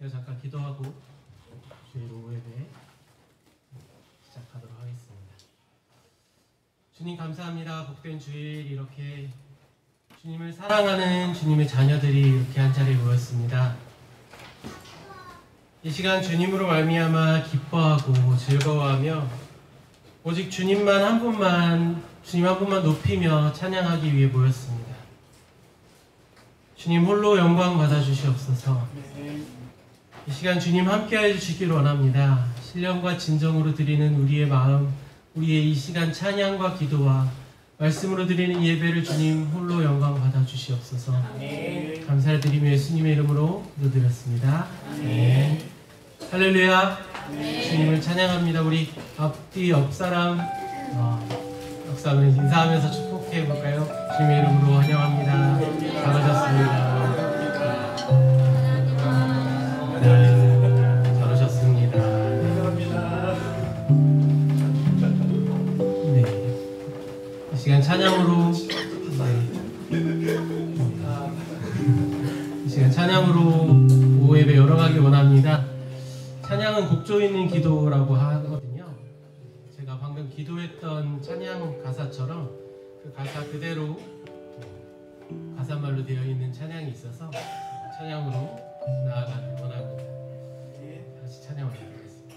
제가 잠깐 기도하고 주일 오후 예배 시작하도록 하겠습니다. 주님 감사합니다. 복된 주일 이렇게 주님을 사랑하는 주님의 자녀들이 이렇게 한자리에 모였습니다. 이 시간 주님으로 말미암아 기뻐하고 즐거워하며 오직 주님만 한 분만, 주님 한 분만 높이며 찬양하기 위해 모였습니다. 주님 홀로 영광 받아주시옵소서. 이 시간 주님 함께해 주시길 원합니다. 신령과 진정으로 드리는 우리의 마음, 우리의 이 시간 찬양과 기도와 말씀으로 드리는 예배를 주님 홀로 영광 받아주시옵소서. 감사를 드리며 예수님의 이름으로 기도드렸습니다. 할렐루야. 주님을 찬양합니다. 우리 앞뒤 옆사람 인사하면서 축복해 볼까요? 주님의 이름으로 환영합니다. 잘하셨습니다. 잘하셨습니다. 네. 이 시간 찬양으로 이 시간 찬양으로 오후 예배 열어가기 원합니다. 찬양은 곡조 있는 기도라고 하거든요. 제가 방금 기도했던 찬양 가사처럼 그 가사 그대로 가사말로 되어 있는 찬양이 있어서 찬양으로 나아가길 원합니다. 다시 찬양 올려드리겠습니다.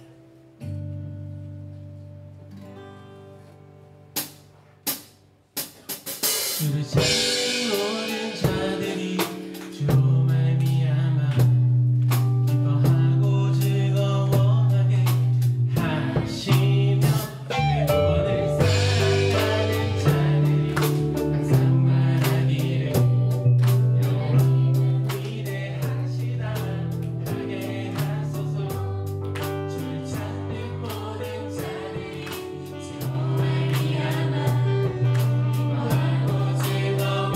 주를 찾는 모든 자들이 주로 말미암아 기뻐하고 즐거워하게 하시며 주의 구원을 사랑하는 자들이 항상 말하기를 영원히 위대하시다 하게 하소서. 주를 찾는 모든 자들이 주로 말미암아 기뻐하고 즐거워하게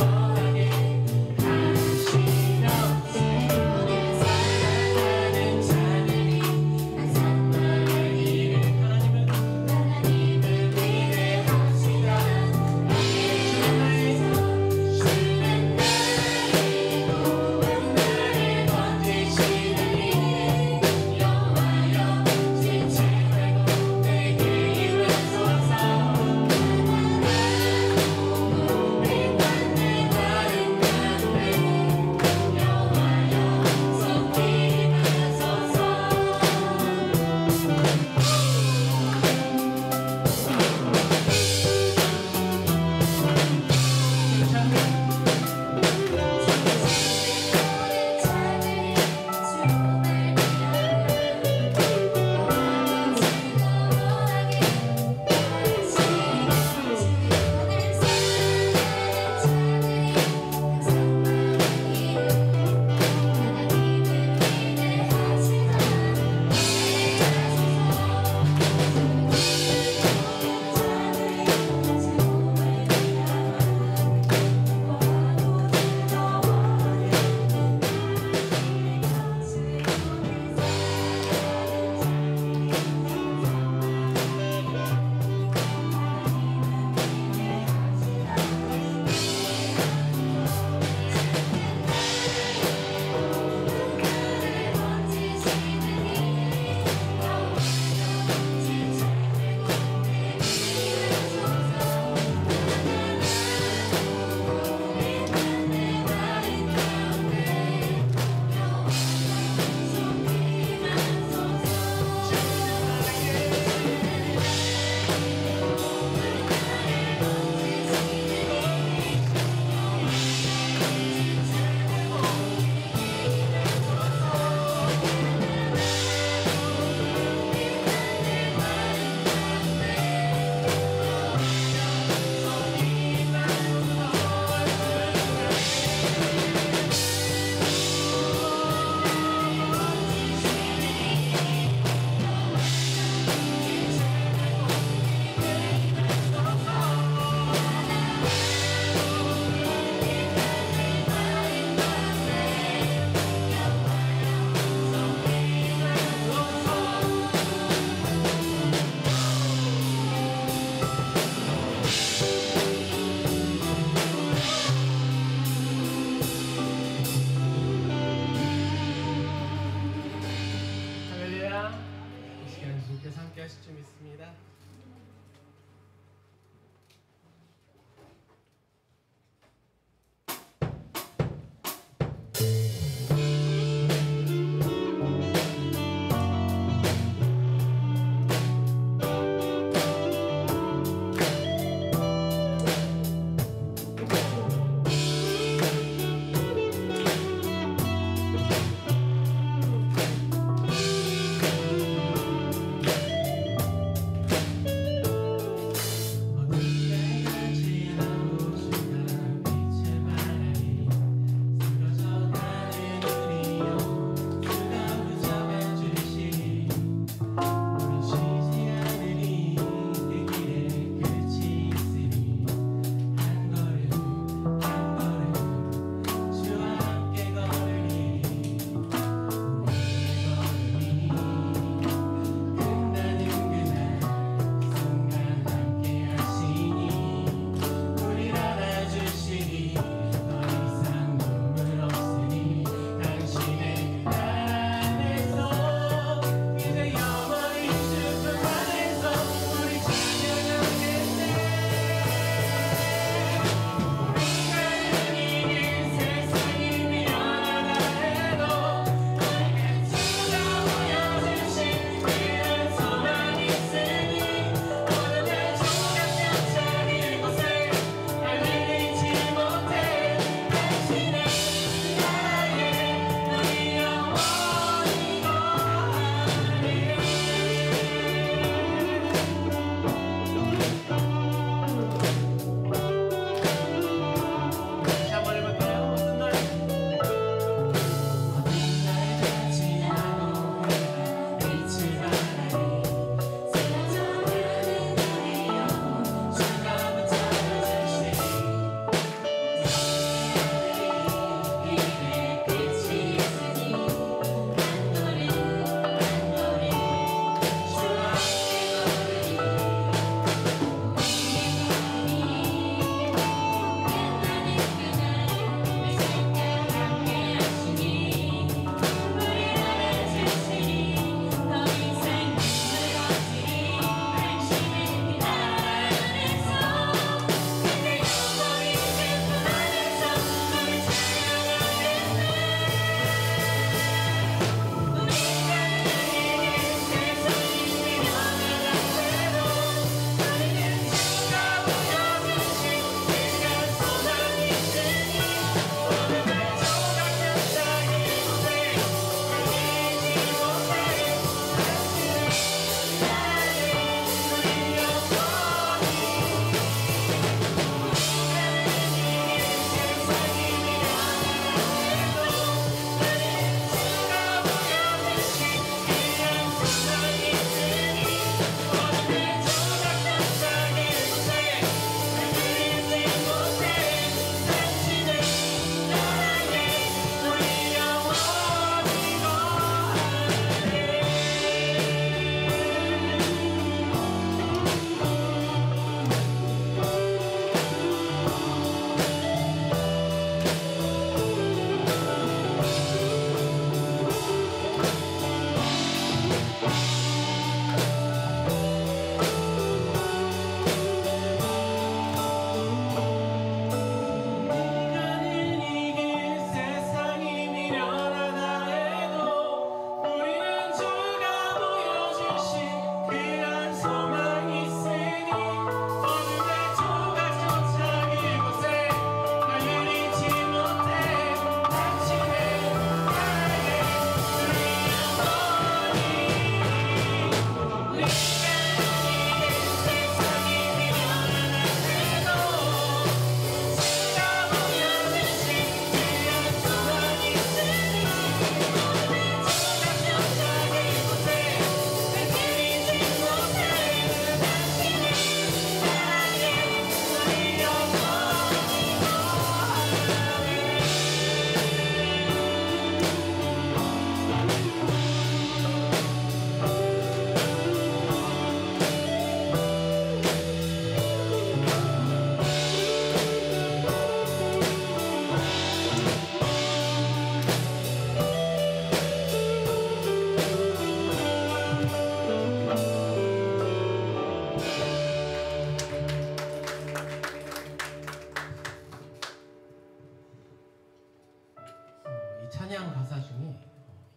찬양 가사 중에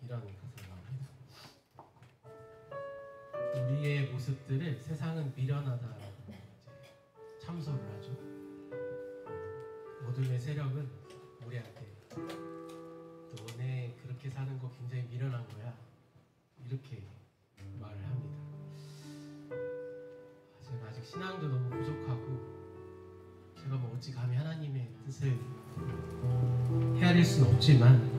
이런 가사가 나옵니다. 우리의 모습들을 세상은 미련하다라고 참소를 하죠. 어둠의 세력은 우리한테 너네 그렇게 사는 거 굉장히 미련한 거야, 이렇게 말을 합니다. 제가 아직 신앙도 너무 부족하고 제가 뭐 어찌 감히 하나님의 뜻을 헤아릴 수는 없지만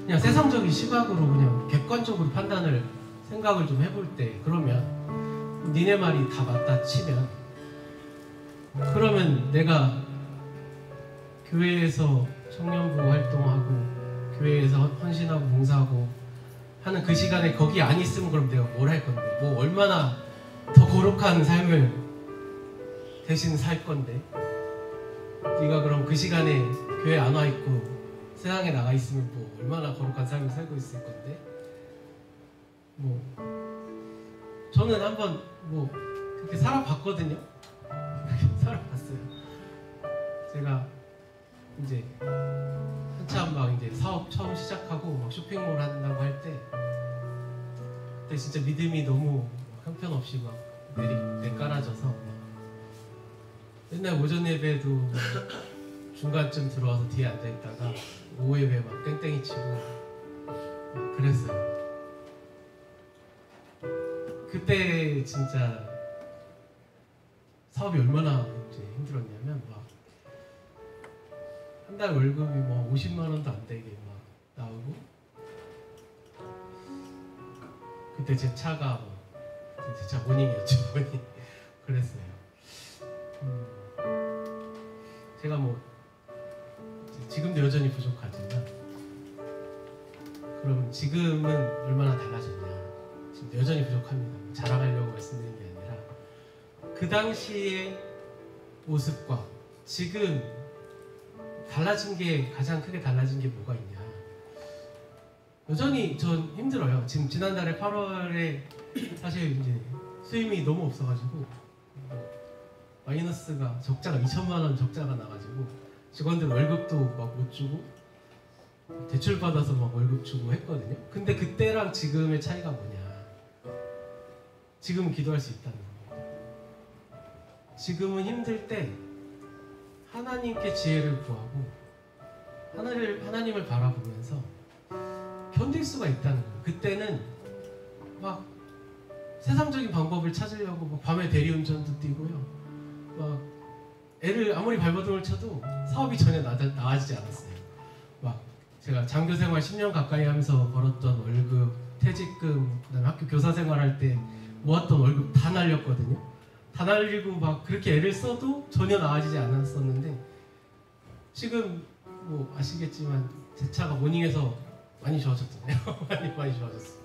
그냥 세상적인 시각으로 그냥 객관적으로 판단을 생각을 좀 해볼 때, 그러면 니네 말이 다 맞다 치면, 그러면 내가 교회에서 청년부 활동하고 교회에서 헌신하고 봉사하고 하는 그 시간에 거기 안 있으면 그럼 내가 뭘 할 건데, 뭐 얼마나 더 거룩한 삶을 대신 살 건데, 네가 그럼 그 시간에 교회 안 와 있고 세상에 나가 있으면 뭐 얼마나 거룩한 삶을 살고 있을 건데. 뭐 저는 한번 뭐 그렇게 살아봤거든요. 그렇게 살아봤어요. 제가 이제 한참 막 이제 사업 처음 시작하고 막 쇼핑몰 한다고 할 때, 그때 진짜 믿음이 너무 형편없이 막 내깔아져서 맨날 오전 예배도 중간쯤 들어와서 뒤에 앉아있다가 오후 예배 막 땡땡이 치고 그랬어요. 그때 진짜 사업이 얼마나 이제 힘들었냐면, 막 한 달 월급이 뭐 50만 원도 안 되게 막 나오고, 그때 제 차가 제 차 모닝이었죠. 모닝. 그랬어요. 제가 뭐 지금도 여전히 부족하지만, 그럼 지금은 얼마나 달라졌냐, 지금 여전히 부족합니다. 자랑하려고 말씀드리는 게 아니라 그 당시의 모습과 지금 달라진 게, 가장 크게 달라진 게 뭐가 있냐. 여전히 전 힘들어요. 지금 지난달에 8월에 사실 이제 수임이 너무 없어가지고 마이너스가, 적자가 2천만 원 적자가 나가지고 직원들 월급도 막 못 주고 대출 받아서 막 월급 주고 했거든요. 근데 그때랑 지금의 차이가 뭐냐. 지금은 기도할 수 있다는 겁니다. 지금은 힘들 때 하나님께 지혜를 구하고 하나님을 바라보면서 견딜 수가 있다는 거예요. 그때는 막 세상적인 방법을 찾으려고 막 밤에 대리운전도 뛰고요. 막 애를 아무리 발버둥을 쳐도 사업이 전혀 나아지지 않았어요. 막 제가 장교 생활 10년 가까이 하면서 벌었던 월급, 퇴직금, 그다음에 학교 교사 생활할 때 모았던 월급 다 날렸거든요. 다 날리고 막 그렇게 애를 써도 전혀 나아지지 않았었는데, 지금 뭐 아시겠지만 제 차가 모닝에서 많이 좋아졌잖아요. 많이 좋아졌어요.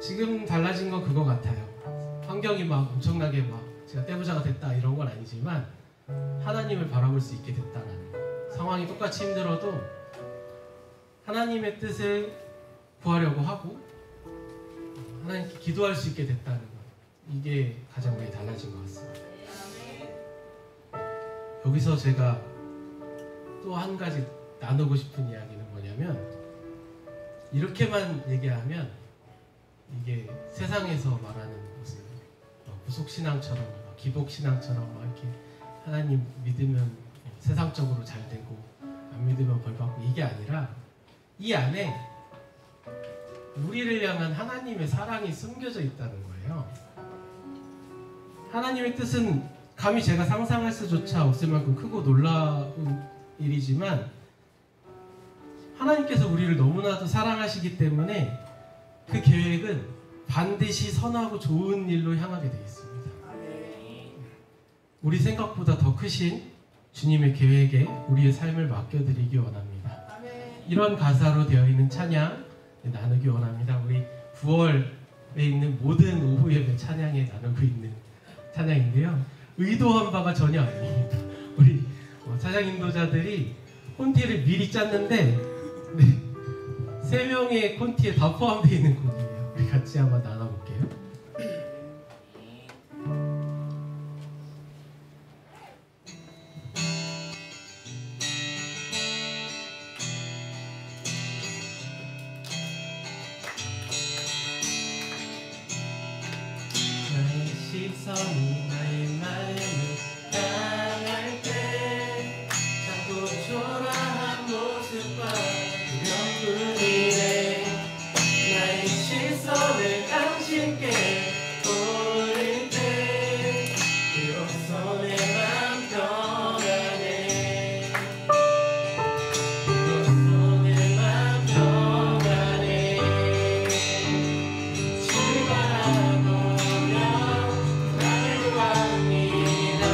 지금 달라진 건 그거 같아요. 환경이 막 엄청나게 막 제가 떼부자가 됐다 이런 건 아니지만 하나님을 바라볼 수 있게 됐다라는 거. 상황이 똑같이 힘들어도 하나님의 뜻을 구하려고 하고 하나님께 기도할 수 있게 됐다는 거. 이게 가장 많이 달라진 것 같습니다. 여기서 제가 또 한 가지 나누고 싶은 이야기는 뭐냐면, 이렇게만 얘기하면 이게 세상에서 말하는 무슨 구속신앙처럼 기복신앙처럼 막 이렇게 하나님 믿으면 세상적으로 잘 되고 안 믿으면 벌 받고, 이게 아니라 이 안에 우리를 향한 하나님의 사랑이 숨겨져 있다는 거예요. 하나님의 뜻은 감히 제가 상상할 수조차 없을 만큼 크고 놀라운 일이지만, 하나님께서 우리를 너무나도 사랑하시기 때문에 그 계획은 반드시 선하고 좋은 일로 향하게 되어 있습니다. 우리 생각보다 더 크신 주님의 계획에 우리의 삶을 맡겨드리기 원합니다. 이런 가사로 되어 있는 찬양 나누기 원합니다. 우리 9월에 있는 모든 오후 예배 찬양에 나누고 있는 찬양인데요, 의도한 바가 전혀 아닙니다. 우리 찬양 인도자들이 콘티를 미리 짰는데 3명의 콘티에 다 포함되어 있는 곡이에요. 우리 같이 한번 나눠볼게요. 시선이 나의 마음을 향할 때 자꾸 초라한 모습과 두려움뿐이네. 나의 시선을 당신께 돌릴 때 비로소 내 맘 변하네. 비로소 내 맘 변하네. 주를 바라보며 나를 구합니다.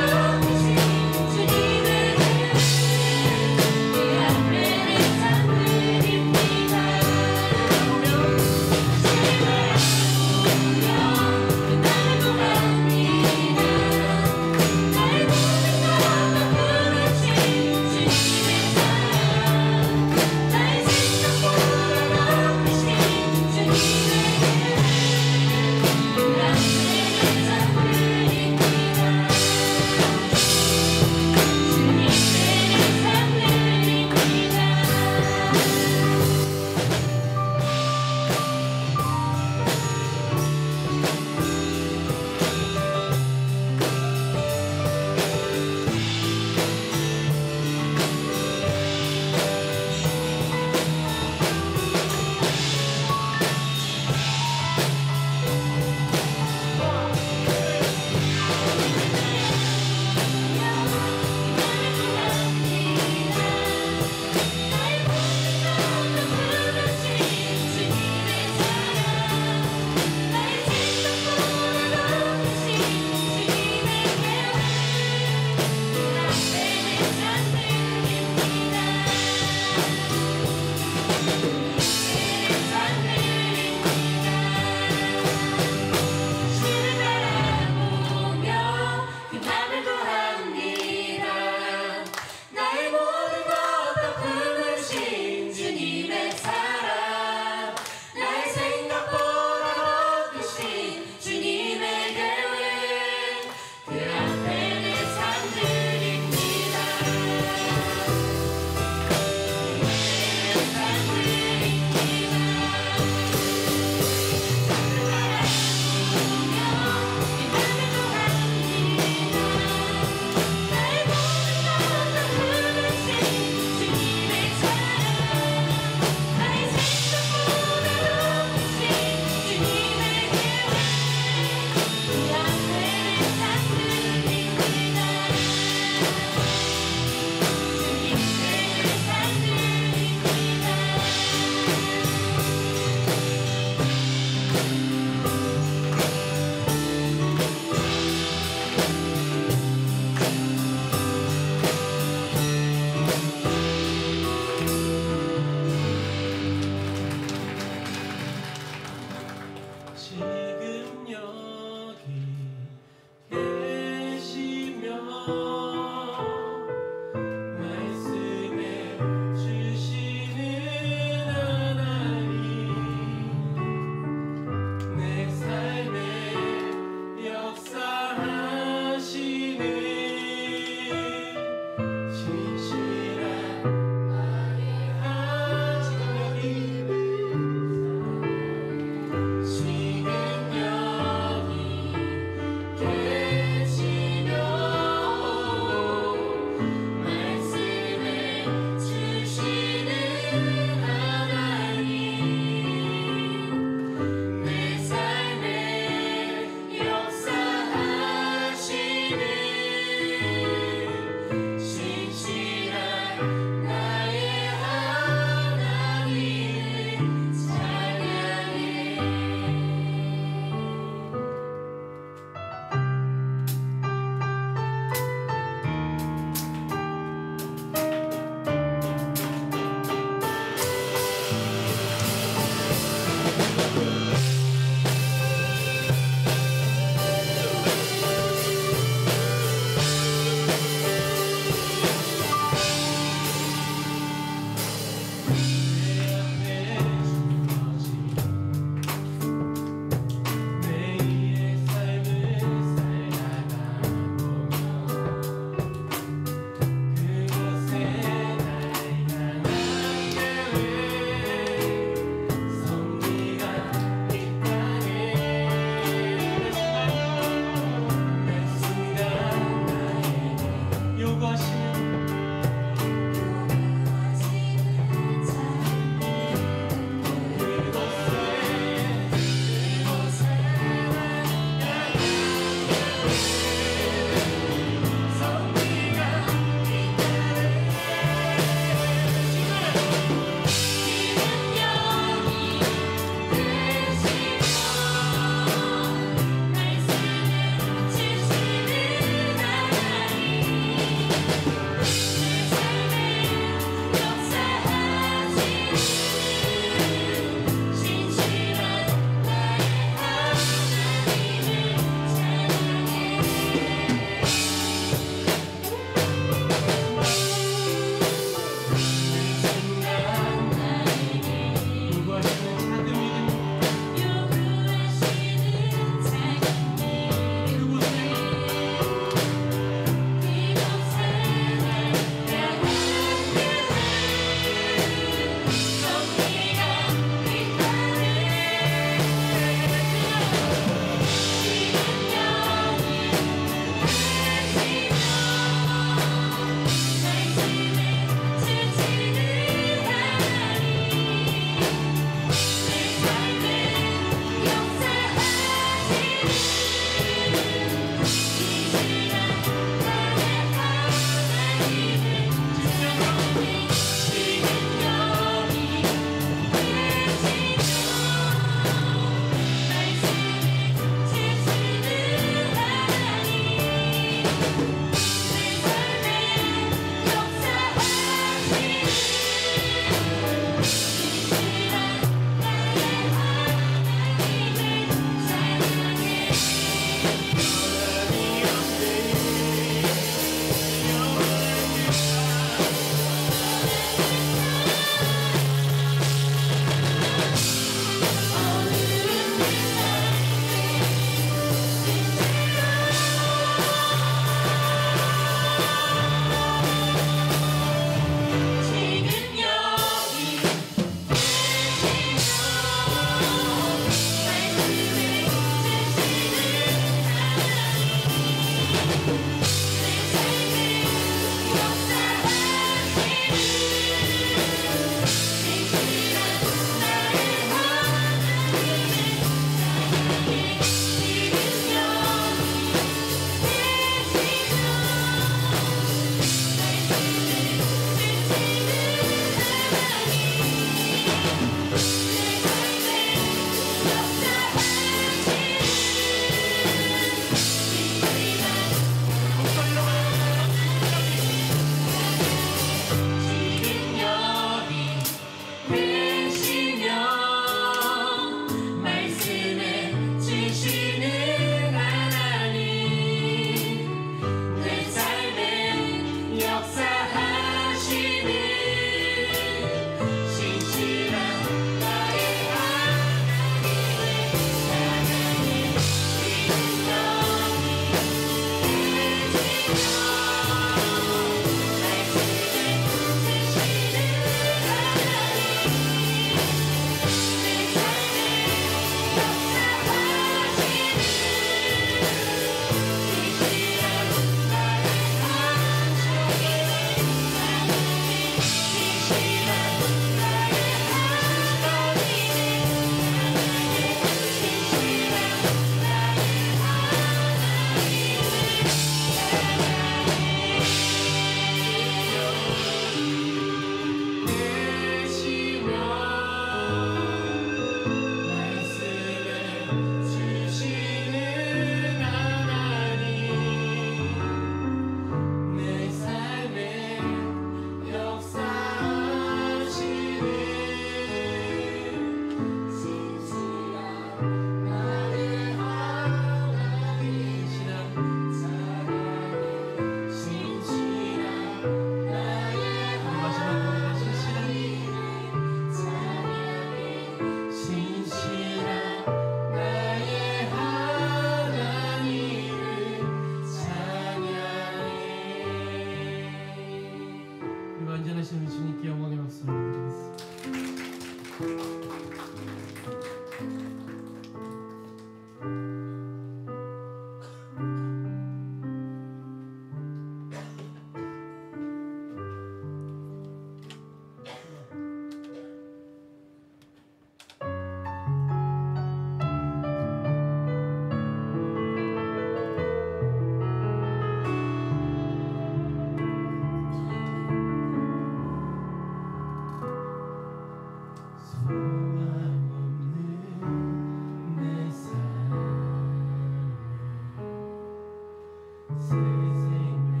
새 생명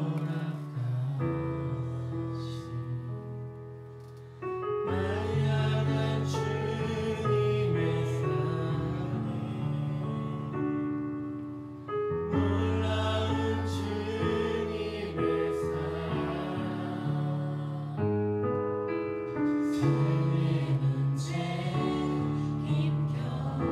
허락하시 말량한 주님의 사랑에 놀라운 주님의 사랑 세계 문제 힘겨워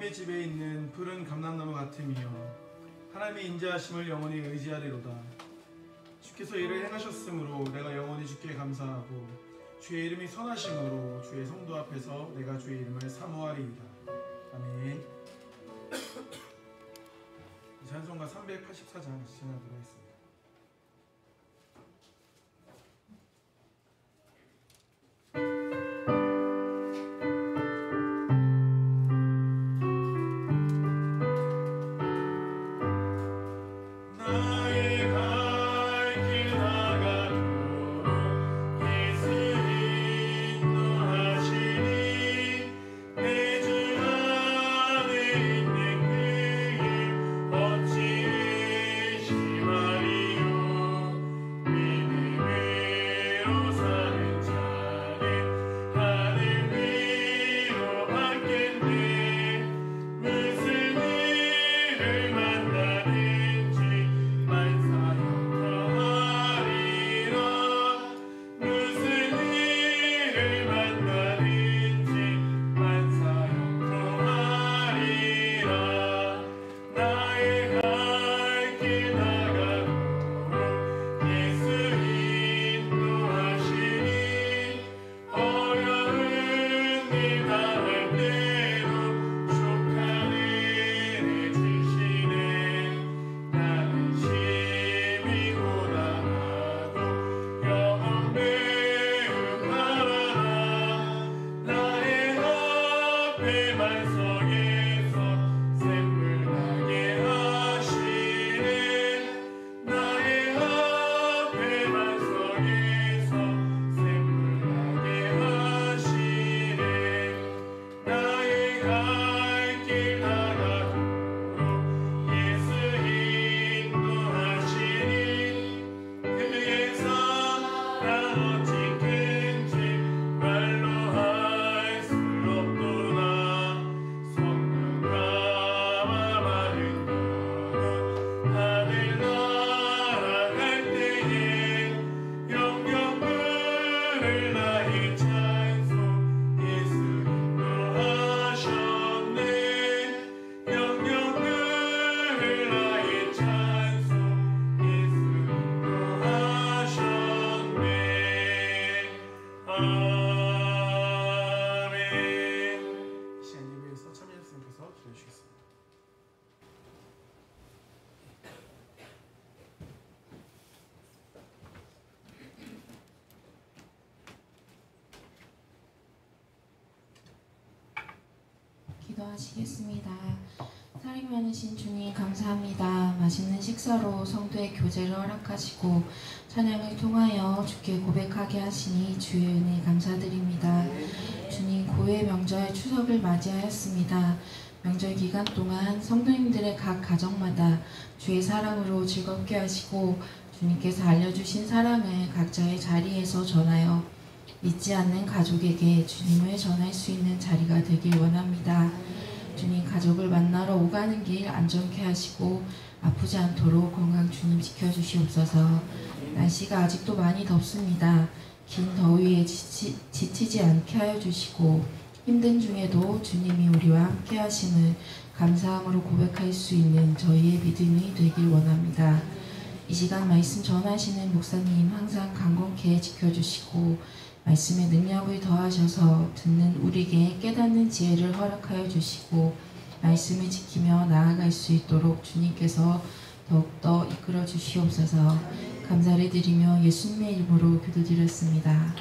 하나님의 집에 있는 푸른 감람나무 같음이요 하나님의 인자하심을 영원히 의지하리로다. 주께서 이를 행하셨으므로 내가 영원히 주께 감사하고 주의 이름이 선하심으로 주의 성도 앞에서 내가 주의 이름을 사모하리이다. 아멘. 찬송가 384장 시작하도록 하겠습니다. 기도하시겠습니다. 사랑 많으신 주님 감사합니다. 맛있는 식사로 성도의 교제를 허락하시고 찬양을 통하여 주께 고백하게 하시니 주의 은혜 감사드립니다. 주님 고유의 명절 추석을 맞이하였습니다. 명절 기간 동안 성도님들의 각 가정마다 주의 사랑으로 즐겁게 하시고 주님께서 알려주신 사랑을 각자의 자리에서 전하여 잊지 않는 가족에게 주님을 전할 수 있는 자리가 되길 원합니다. 주님 가족을 만나러 오가는 길 안전케 하시고 아프지 않도록 건강 주님 지켜주시옵소서. 날씨가 아직도 많이 덥습니다. 긴 더위에 지치지 않게 하여 주시고 힘든 중에도 주님이 우리와 함께 하심을 감사함으로 고백할 수 있는 저희의 믿음이 되길 원합니다. 이 시간 말씀 전하시는 목사님 항상 강건케 지켜주시고 말씀의 능력을 더하셔서 듣는 우리에게 깨닫는 지혜를 허락하여 주시고 말씀을 지키며 나아갈 수 있도록 주님께서 더욱더 이끌어 주시옵소서. 감사를 드리며 예수님의 이름으로 기도드렸습니다.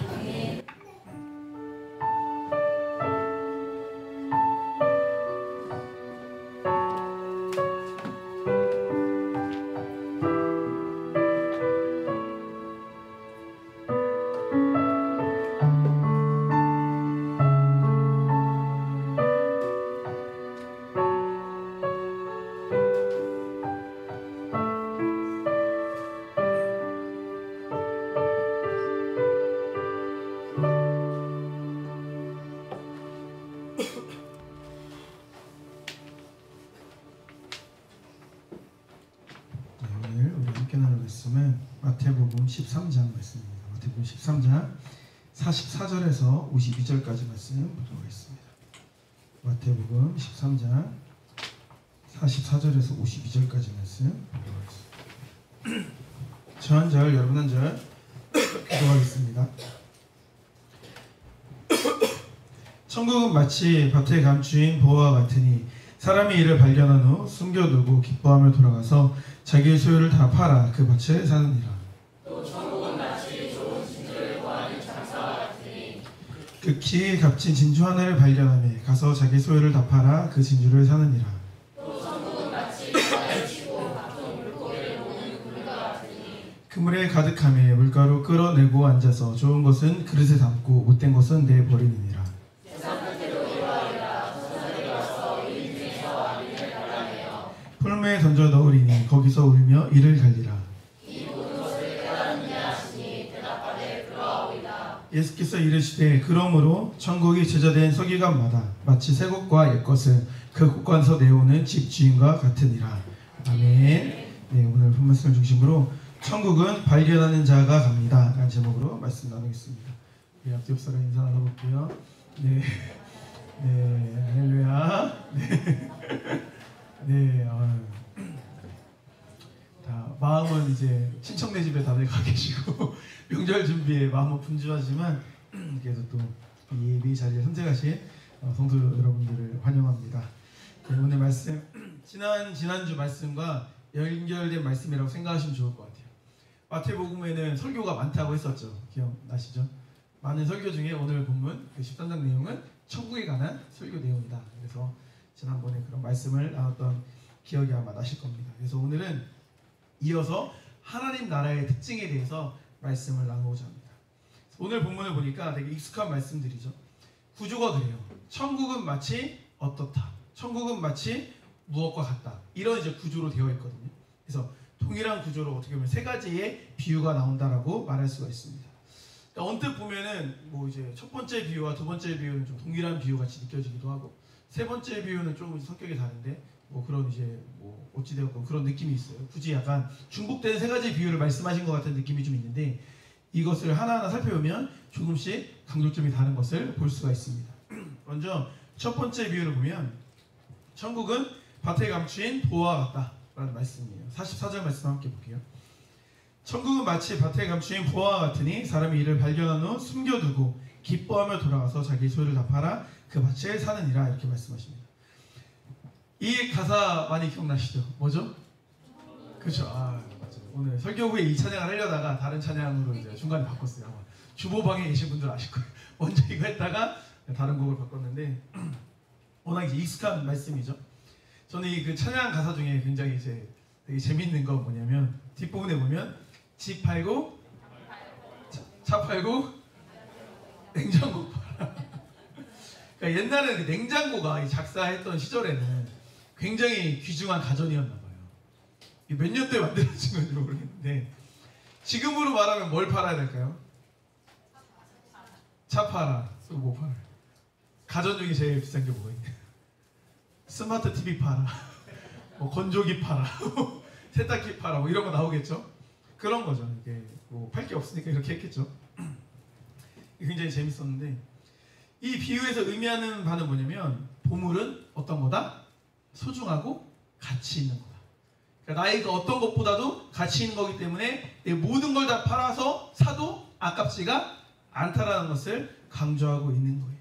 오늘 우리 함께 나눌 말씀은 마태복음 13장 말씀입니다. 마태복음 13장 44절에서 52절까지 말씀 보도록 하겠습니다. 마태복음 13장 44절에서 52절까지 말씀. 저 한 절, 여러분 한 절 기도하겠습니다. 천국은 마치 밭에 감추인 보화와 같으니 사람이 이를 발견한 후 숨겨두고 기뻐하며 돌아가서 자기의 소유를 다 팔아 그 밭에 사느니라. 또 천국은 마치 좋은 진주를 구하는 장사와 같으니 극히 값진 진주 하나를 발견하며 가서 자기 소유를 다 팔아 그 진주를 사느니라. 또 천국은 마치 바다를 치고 각종 물고기를 모으는 그물과 같으니 그물에 가득하며 물가로 끌어내고 앉아서 좋은 것은 그릇에 담고 못된 것은 내버리느니라. 풀무에 던져 넣으리니 거기서 울며 이를 갈리라. 이 모든 것을 깨달았느냐 하시니 대답하되 그러하오이다. 예수께서 이르시되 그러므로 천국이 제자된 서기관마다 마치 새 것과 옛 것을 그 곳간서 내오는 집 주인과 같으니라. 아멘. 네, 오늘 본 말씀을 중심으로 천국은 발견하는 자가 갑니다 라는 제목으로 말씀 나누겠습니다. 우리 앞뒤 옆 사람 인사 나눠볼게요. 네, 할렐루야. 네, 다 마음은 이제 친척네 집에 다들 가 계시고 명절 준비에 마음은 분주하지만 그래도 또 예비 자리에 선택하신 성도 여러분들을 환영합니다. 네, 오늘 말씀 지난주 말씀과 연결된 말씀이라고 생각하시면 좋을 것 같아요. 마태복음에는 설교가 많다고 했었죠. 기억나시죠? 많은 설교 중에 오늘 본문 그 13장 내용은 천국에 관한 설교 내용이다. 그래서 지난번에 그런 말씀을 나눴던 기억이 아마 나실 겁니다. 그래서 오늘은 이어서 하나님 나라의 특징에 대해서 말씀을 나누고자 합니다. 오늘 본문을 보니까 되게 익숙한 말씀들이죠. 구조가 그래요. 천국은 마치 어떻다. 천국은 마치 무엇과 같다. 이런 이제 구조로 되어 있거든요. 그래서 동일한 구조로 어떻게 보면 세 가지의 비유가 나온다라고 말할 수가 있습니다. 그러니까 언뜻 보면은 뭐 이제 첫 번째 비유와 두 번째 비유는 좀 동일한 비유 같이 느껴지기도 하고 세 번째 비유는 조금 성격이 다른데 뭐 그런 이제 뭐 어찌되었건 그런 느낌이 있어요. 굳이 약간 중복된 세 가지 비유를 말씀하신 것 같은 느낌이 좀 있는데 이것을 하나하나 살펴보면 조금씩 강조점이 다른 것을 볼 수가 있습니다. 먼저 첫 번째 비유를 보면 천국은 밭에 감추인 보화와 같다 라는 말씀이에요. 44절 말씀 함께 볼게요. 천국은 마치 밭에 감추인 보화와 같으니 사람이 이를 발견한 후 숨겨두고 기뻐하며 돌아가서 자기 소유를 다 팔아 그 밭에 사느니라 이렇게 말씀하십니다. 이 가사 많이 기억나시죠? 뭐죠? 그렇죠. 맞아요. 오늘 설교 후에 이 찬양을 하려다가 다른 찬양으로 이제 중간에 바꿨어요. 아마 주보방에 계신 분들 아실 거예요. 먼저 이거 했다가 다른 곡을 바꿨는데 워낙 이제 익숙한 말씀이죠. 저는 이 그 찬양 가사 중에 굉장히 이제 되게 재밌는 건 뭐냐면 뒷부분에 보면 집 팔고 차 팔고 냉장고 팔아. 그러니까 옛날에 그 냉장고가 작사했던 시절에는 굉장히 귀중한 가전이었나 봐요. 몇 년도에 만들어진 건지 모르겠는데 지금으로 말하면 뭘 팔아야 될까요? 차 팔아. 또 뭐 팔아? 가전 중에 제일 비싼 게 뭐가 있냐? 스마트 TV 팔아. 뭐 건조기 팔아. 세탁기 팔아. 뭐 이런 거 나오겠죠? 그런 거죠. 이게 뭐 팔 게 없으니까 이렇게 했겠죠. 굉장히 재밌었는데 이 비유에서 의미하는 바는 뭐냐면 보물은 어떤 거다? 소중하고 가치 있는 거다. 그러니까 나이가 어떤 것보다도 가치 있는 거기 때문에 내 모든 걸 다 팔아서 사도 아깝지가 않다라는 것을 강조하고 있는 거예요.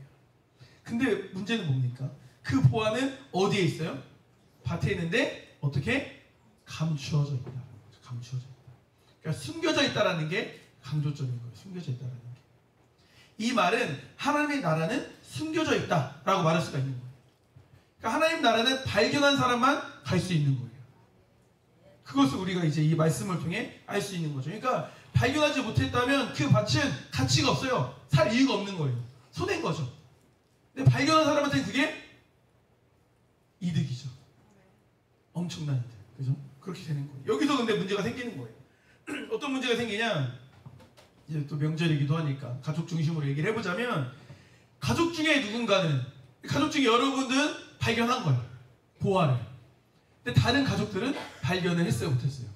근데 문제는 뭡니까? 그 보화는 어디에 있어요? 밭에 있는데 어떻게? 감추어져 있다. 감추어져 있다. 그러니까 숨겨져 있다라는 게 강조점인 거예요. 숨겨져 있다라는 게. 이 말은 하나님의 나라는 숨겨져 있다라고 말할 수가 있는 거예요. 그러니까 하나님 나라는 발견한 사람만 갈 수 있는 거예요. 그것을 우리가 이제 이 말씀을 통해 알 수 있는 거죠. 그러니까 발견하지 못했다면 그 밭은 가치가 없어요. 살 이유가 없는 거예요. 손해인 거죠. 근데 발견한 사람한테는 그게 이득이죠. 엄청난 이득. 그죠? 그렇게 되는 거예요. 여기서 근데 문제가 생기는 거예요. 어떤 문제가 생기냐? 이제 또 명절이기도 하니까 가족 중심으로 얘기를 해보자면 가족 중에 누군가는 가족 중에 여러분들은 발견한 거예요. 보화를. 근데 다른 가족들은 발견을 했어요? 못했어요?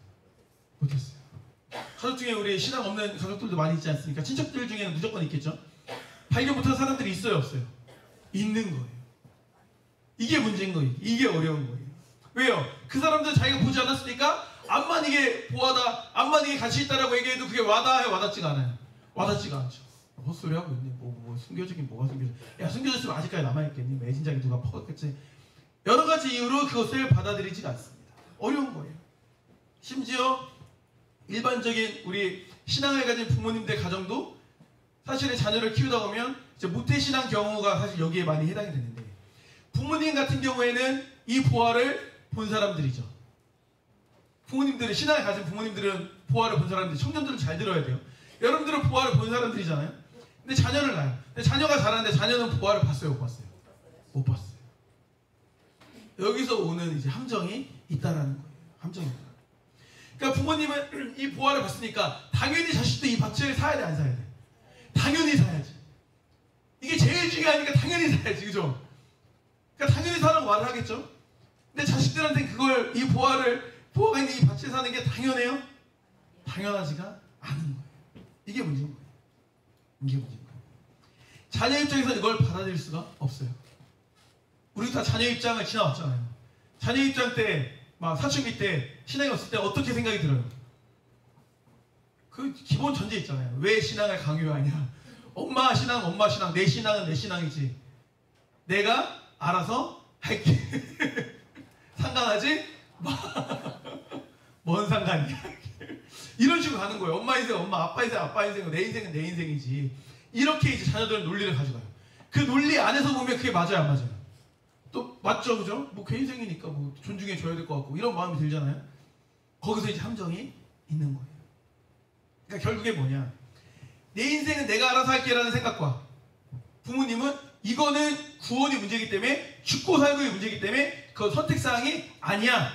못했어요. 가족 중에 우리 신앙 없는 가족들도 많이 있지 않습니까? 친척들 중에는 무조건 있겠죠? 발견 못한 사람들이 있어요? 없어요? 있는 거예요. 이게 문제인 거예요. 이게 어려운 거예요. 왜요? 그 사람들 자기가 보지 않았으니까 암만 이게 보아다, 암만 이게 가치 있다라고 얘기해도 그게 와닿아요? 와닿지가 않아요? 와닿지가 않죠. 헛소리 하고 있네. 뭐 숨겨지긴 뭐가 숨겨져. 야, 숨겨졌으면 아직까지 남아있겠니? 매진장이 누가 퍼갔겠지. 여러 가지 이유로 그것을 받아들이지가 않습니다. 어려운 거예요. 심지어 일반적인 우리 신앙을 가진 부모님들 가정도 사실은 자녀를 키우다 보면 이제 모태신앙 경우가 사실 여기에 많이 해당이 되는데, 부모님 같은 경우에는 이 보화를 본 사람들이죠. 부모님들은, 신앙을 가진 부모님들은 보화를 본 사람들, 청년들은 잘 들어야 돼요. 여러분들은 보화를 본 사람들이잖아요. 근데 자녀를 낳아요. 근데 자녀가 자라는데 자녀는 보화를 봤어요, 못 봤어요? 못 봤어요. 여기서 오는 이제 함정이 있다라는 거예요. 함정이 있다. 그러니까 부모님은 이 보화를 봤으니까 당연히 자식도 이 밭을 사야 돼, 안 사야 돼? 당연히 사야지. 이게 제일 중요하니까 당연히 사야지, 그죠? 그러니까 당연히 사라고 말을 하겠죠. 근데 자식들한테 그걸, 이 보화가 있는 이 밭을 사는 게 당연해요? 당연하지가 않은 거예요. 이게 문제인 거예요. 이게 문제인 거예요. 자녀 입장에서 이걸 받아들일 수가 없어요. 우리 다 자녀 입장을 지나왔잖아요. 자녀 입장 때, 막 사춘기 때, 신앙이 없을 때 어떻게 생각이 들어요? 그 기본 전제 있잖아요. 왜 신앙을 강요하냐? 엄마 신앙, 내 신앙은 내 신앙이지. 내가 알아서 할게. 상관하지 마. 뭔 상관이야. 이런 식으로 가는 거예요. 엄마 인생, 엄마, 아빠 인생, 아빠 인생, 내 인생은 내 인생이지. 이렇게 이제 자녀들은 논리를 가져가요. 그 논리 안에서 보면 그게 맞아요, 안 맞아요? 또 맞죠, 그죠? 뭐 걔 인생이니까 뭐 존중해 줘야 될 것 같고 이런 마음이 들잖아요. 거기서 이제 함정이 있는 거예요. 그러니까 결국에 뭐냐? 내 인생은 내가 알아서 할게라는 생각과, 부모님은 이거는 구원이 문제이기 때문에, 죽고 살고의 문제이기 때문에 그 선택사항이 아니야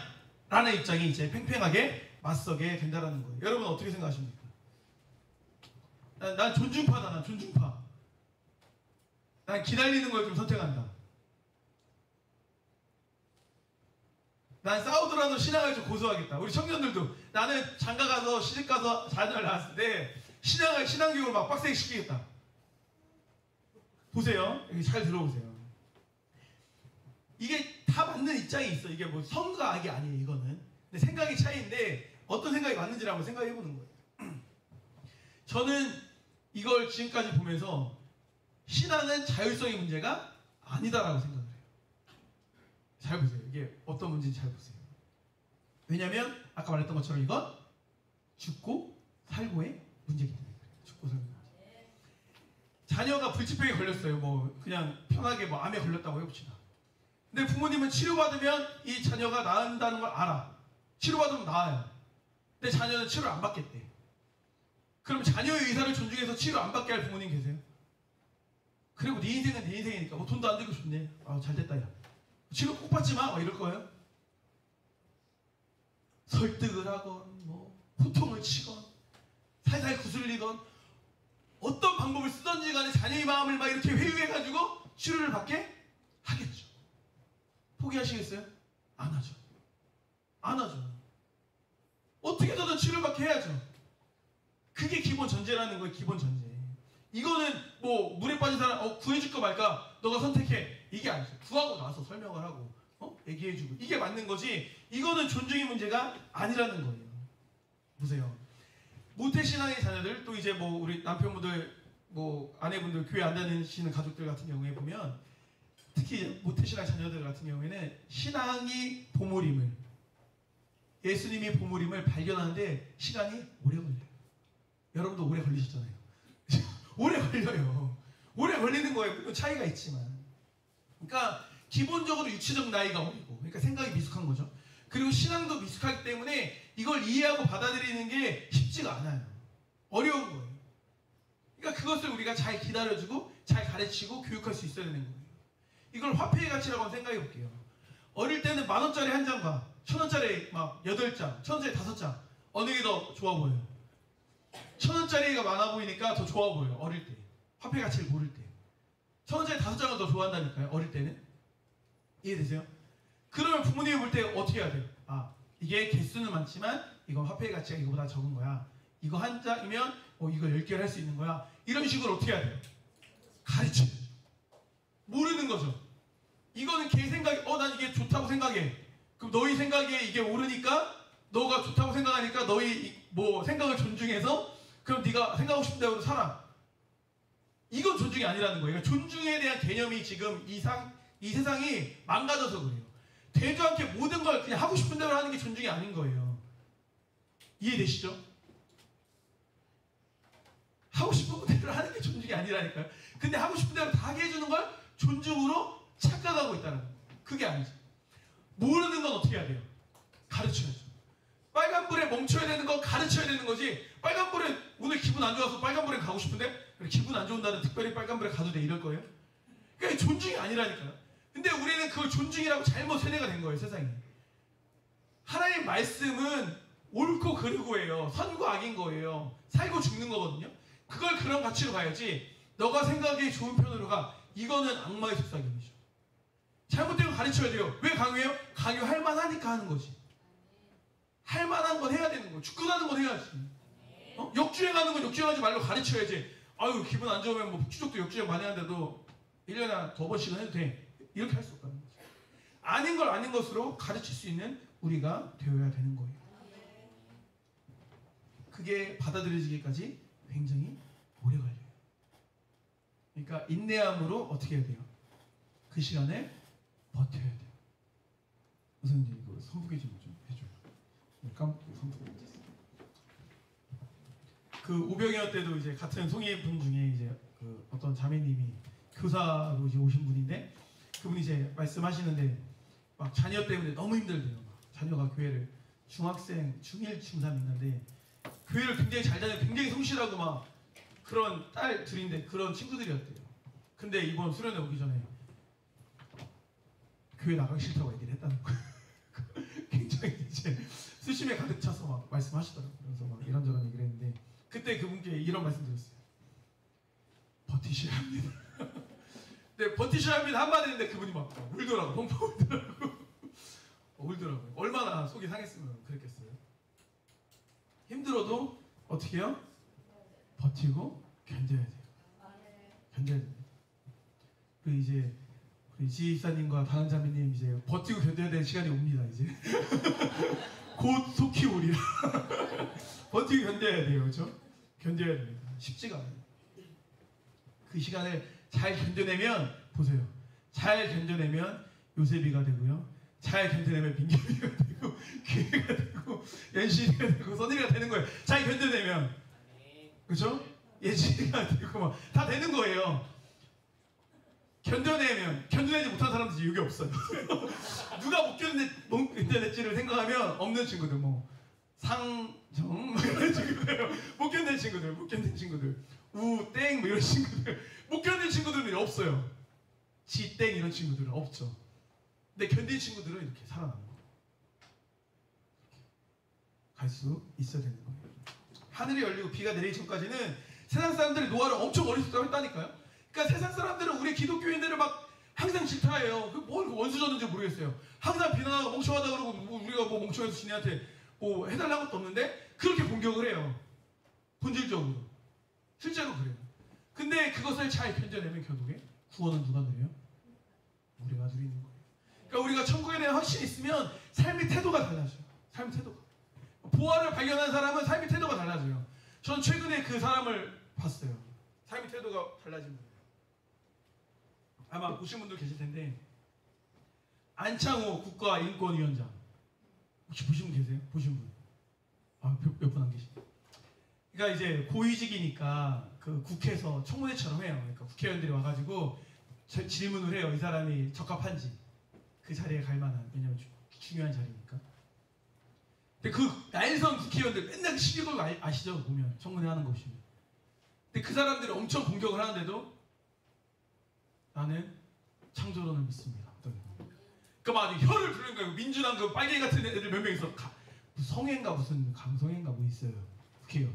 라는 입장이 이제 팽팽하게 맞서게 된다는 거예요. 여러분 어떻게 생각하십니까? 난 존중파다. 난 존중파. 난 기다리는 걸 좀 선택한다. 난 싸우더라도 신앙을 좀 고수하겠다. 우리 청년들도, 나는 장가 가서 시집 가서 자녀를 낳았을 때 신앙교육을 막 빡세게 시키겠다. 보세요. 여기 잘 들어보세요. 이게 다 맞는 입장이 있어. 이게 뭐 성과 악이 아니에요, 이거는. 근데 생각이 차이인데 어떤 생각이 맞는지를 한번 생각해 보는 거예요. 저는 이걸 지금까지 보면서 신앙은 자율성의 문제가 아니다라고 생각을 해요. 잘 보세요. 이게 어떤 문제인지 잘 보세요. 왜냐하면 아까 말했던 것처럼 이건 죽고 살고의 문제이기 때문에 그래요. 죽고 살고의 문제. 자녀가 불치병에 걸렸어요. 뭐 그냥 편하게 뭐 암에 걸렸다고 해봅시다. 근데 부모님은 치료받으면 이 자녀가 나은다는 걸 알아. 치료받으면 나아요. 근데 자녀는 치료를 안 받겠대. 그럼 자녀의 의사를 존중해서 치료 안 받게 할 부모님 계세요? 그리고 네 인생은 네 인생이니까 뭐 돈도 안 들고 좋네. 아, 잘됐다 야. 치료 꼭 받지 마. 막 이럴 거예요? 설득을 하건 뭐 호통을 치건 살살 구슬리건 어떤 방법을 쓰던지 간에 자녀의 마음을 막 이렇게 회유해가지고 치료를 받게 하겠죠. 포기하시겠어요? 안 하죠. 안 하죠. 어떻게든 치료를 받게 해야죠. 그게 기본 전제라는 거예요. 기본 전제. 이거는 뭐 물에 빠진 사람 구해줄까 말까 너가 선택해. 이게 아니죠. 구하고 나서 설명을 하고 얘기해주고 이게 맞는 거지. 이거는 존중의 문제가 아니라는 거예요. 보세요. 모태신앙의 자녀들, 또 이제 뭐 우리 남편분들, 뭐 아내분들, 교회 안 다니시는 가족들 같은 경우에 보면, 특히 모태신앙 자녀들 같은 경우에는 신앙이 보물임을, 예수님이 보물임을 발견하는데 시간이 오래 걸려요. 여러분도 오래 걸리셨잖아요. 오래 걸려요. 오래 걸리는 거예요. 물론 차이가 있지만. 그러니까 기본적으로 육체적 나이가 어리고, 그러니까 생각이 미숙한 거죠. 그리고 신앙도 미숙하기 때문에 이걸 이해하고 받아들이는 게 쉽지가 않아요. 어려운 거예요. 그러니까 그것을 우리가 잘 기다려주고 잘 가르치고 교육할 수 있어야 되는 거예요. 이걸 화폐의 가치라고 생각해 볼게요. 어릴 때는 10,000원짜리 한 장과 1,000원짜리 막 8장, 1,000원짜리 5장, 어느 게 더 좋아 보여요? 1,000원짜리가 많아 보이니까 더 좋아 보여요. 어릴 때. 화폐 가치를 모를 때. 1,000원짜리 5장을 더 좋아한다니까요. 어릴 때는. 이해되세요? 그러면 부모님이 볼 때 어떻게 해야 돼요? 아, 이게 개수는 많지만 이건 화폐의 가치가 이거보다 적은 거야. 이거 한 장이면 이거 10개를 할 수 있는 거야. 이런 식으로 어떻게 해야 돼요? 가르쳐야죠. 모르는 거죠. 이거는 걔 생각이 난 이게 좋다고 생각해. 그럼 너희 생각에 이게 옳으니까 너가 좋다고 생각하니까 너희 뭐 생각을 존중해서 그럼 네가 생각하고 싶은 대로 살아. 이건 존중이 아니라는 거예요. 그러니까 존중에 대한 개념이 지금 이 세상이 망가져서 그래요. 되도 않게 모든 걸 그냥 하고 싶은 대로 하는 게 존중이 아닌 거예요. 이해되시죠? 하고 싶은 대로 하는 게 존중이 아니라니까요. 근데 하고 싶은 대로 다 하게 해주는 걸 존중으로 착각하고 있다는 거예요. 그게 아니죠. 모르는 건 어떻게 해야 돼요? 가르쳐야죠. 빨간불에 멈춰야 되는 건 가르쳐야 되는 거지. 빨간불에 오늘 기분 안 좋아서 빨간불에 가고 싶은데 기분 안 좋은 날은 특별히 빨간불에 가도 돼 이럴 거예요? 그러니까 존중이 아니라니까요. 근데 우리는 그걸 존중이라고 잘못 세뇌가 된 거예요. 세상에. 하나님 말씀은 옳고 그르고예요. 선과 악인 거예요. 살고 죽는 거거든요. 그걸 그런 가치로 가야지 너가 생각이 좋은 편으로 가. 이거는 악마의 속삭임이죠. 잘못된 거 가르쳐야 돼요. 왜 강요해요? 강요할 만하니까 하는 거지. 할 만한 건 해야 되는 거. 축구 가는 건 해야지. 역주행하는 건 역주행하지 말고 가르쳐야지. 아유 기분 안 좋으면 뭐 추석도 역주행 많이 하는데도 1년에 더 번씩은 해도 돼. 이렇게 할 수 없다는 거죠. 아닌 걸 아닌 것으로 가르칠 수 있는 우리가 되어야 되는 거예요. 그게 받아들여지기까지 굉장히 오래 걸려요. 그러니까 인내함으로 어떻게 해야 돼요? 그 시간에 버텨야 돼요. 우선 이제 이거 선풍기 좀 해줘요. 깜빡이 선풍기 못했어요. 그 오병이어 때도 이제 같은 송이분 중에 이제 그 어떤 자매님이 교사로 이제 오신 분인데 그분이 이제 말씀하시는데 막 자녀 때문에 너무 힘들대요. 막 자녀가 교회를 중학생, 중1, 중3 있는데 교회를 굉장히 잘 다니고 굉장히 성실하고 막 그런 딸 둘인데 그런 친구들이었대요. 근데 이번 수련회 오기 전에 교회 나가기 싫다고 얘기를 했다는 거예요. 굉장히 이제 수심에 가득 차서 막 말씀하시더라고요. 그래서 막 이런저런 얘기를 했는데 그때 그분께 이런 말씀 드렸어요. 버티셔야 합니다. 근데 버티셔야 합니다 한마디 했는데 그분이 막 울더라고요. 펑펑 울더라고요. 울더라고요. 얼마나 속이 상했으면 그랬겠어요. 힘들어도 어떻게 해요? 버티고 견뎌야 돼요. 견뎌야 됩니다. 그리고 이제 우리 지휘사님과 다은 자매님 이제 버티고 견뎌야 되는 시간이 옵니다. 이제 곧 속히 오리라. 버티고 견뎌야 돼요. 그렇죠? 견뎌야 됩니다. 쉽지가 않아요. 그 시간을 잘 견뎌내면 보세요. 잘 견뎌내면 요셉이가 되고요. 잘 견뎌내면 민규이가 되고 기회가 되고 연신이가 되고 선일이가 되는 거예요. 잘 견뎌내면. 그렇죠? 예진이가 되고 막 다 되는 거예요. 견뎌내지 못한 사람들이 여기 없어요. 누가 못 견뎌냈지를 생각하면 없는 친구들 뭐 상정 뭐 이런 친구들 못 견딘 친구들 우땡 뭐 이런 친구들 못 견딘 친구들은 없어요. 지땡 이런 친구들은 없죠. 근데 견딘 친구들은 이렇게 살아남는 거예요. 갈 수 있어야 되는 거예요. 하늘이 열리고 비가 내리기 전까지는 세상 사람들이 노아를 엄청 어리석다고 했다니까요. 그러니까 세상 사람들은 우리 기독교인들을 막 항상 질타해요. 뭘 원수 졌는지 모르겠어요. 항상 비난하고 멍청하다 그러고 우리가 뭐 멍청해서 지네한테 뭐 해달라는 것도 없는데 그렇게 공격을 해요. 본질적으로. 실제로 그래요. 근데 그것을 잘 견뎌내면 결국에 구원은 누가 누려요? 우리가 누리는 거예요. 그러니까 우리가 천국에 대한 확신이 있으면 삶의 태도가 달라져요. 삶의 태도가. 보화를 발견한 사람은 삶의 태도가 달라져요. 전 최근에 그 사람을 봤어요. 삶의 태도가 달라진 거예요. 아마 보신 분들 계실 텐데 안창호 국가인권위원장 혹시 보신 분 계세요? 보신 분? 몇 분 안 계시죠? 그러니까 이제 고위직이니까 그 국회에서 청문회처럼 해요. 그러니까 국회의원들이 와가지고 질문을 해요. 이 사람이 적합한지 그 자리에 갈 만한. 왜냐면 중요한 자리니까. 근데 그 날선 국회의원들 맨날 시비 걸고 아시죠? 보면 청문회 하는 거 보시면. 근데 그 사람들이 엄청 공격을 하는데도 나는 창조론을 믿습니다. 그러니까 막 혀를 두르는 거예요. 민주당 그 빨갱이 같은 애들 몇 명 있어. 성애인가 무슨 강성애인가 뭐 있어요. 국회의원.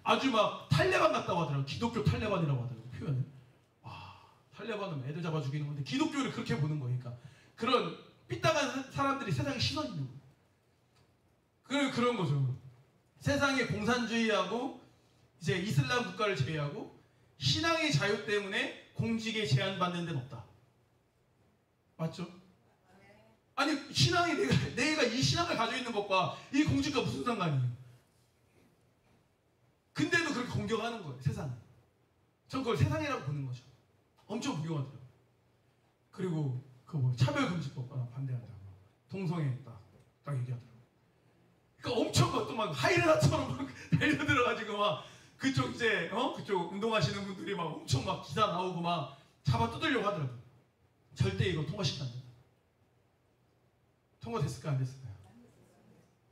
아주 막 탈레반 같다고 하더라고요. 기독교 탈레반이라고 하더라고요. 표현을. 와, 탈레반은 애들 잡아 죽이는 건데 기독교를 그렇게 보는 거니까. 그런 삐딱한 사람들이 세상에 신원 있는 거예요. 그런 거죠. 세상에 공산주의하고 이제 이슬람 국가를 제외하고 신앙의 자유 때문에 공직에 제한받는 데는 없다. 맞죠? 아니 신앙이 내가 이 신앙을 가지고 있는 것과 이 공직과 무슨 상관이에요? 근데도 그렇게 공격하는 거예요. 세상은. 전 그걸 세상이라고 보는 거죠. 엄청 공격하더라고요. 그리고 차별금지법 반대한다. 동성애 딱 얘기하더라고요. 그러니까 엄청 또 막 하이레나처럼 막 달려들어가지고 막 그쪽 이제 그쪽 운동하시는 분들이 막 엄청 막 기사 나오고 막 잡아 뜯으려고 하더라고요. 절대 이거 통과시키면 안 된다. 통과됐을까 안 됐을까요?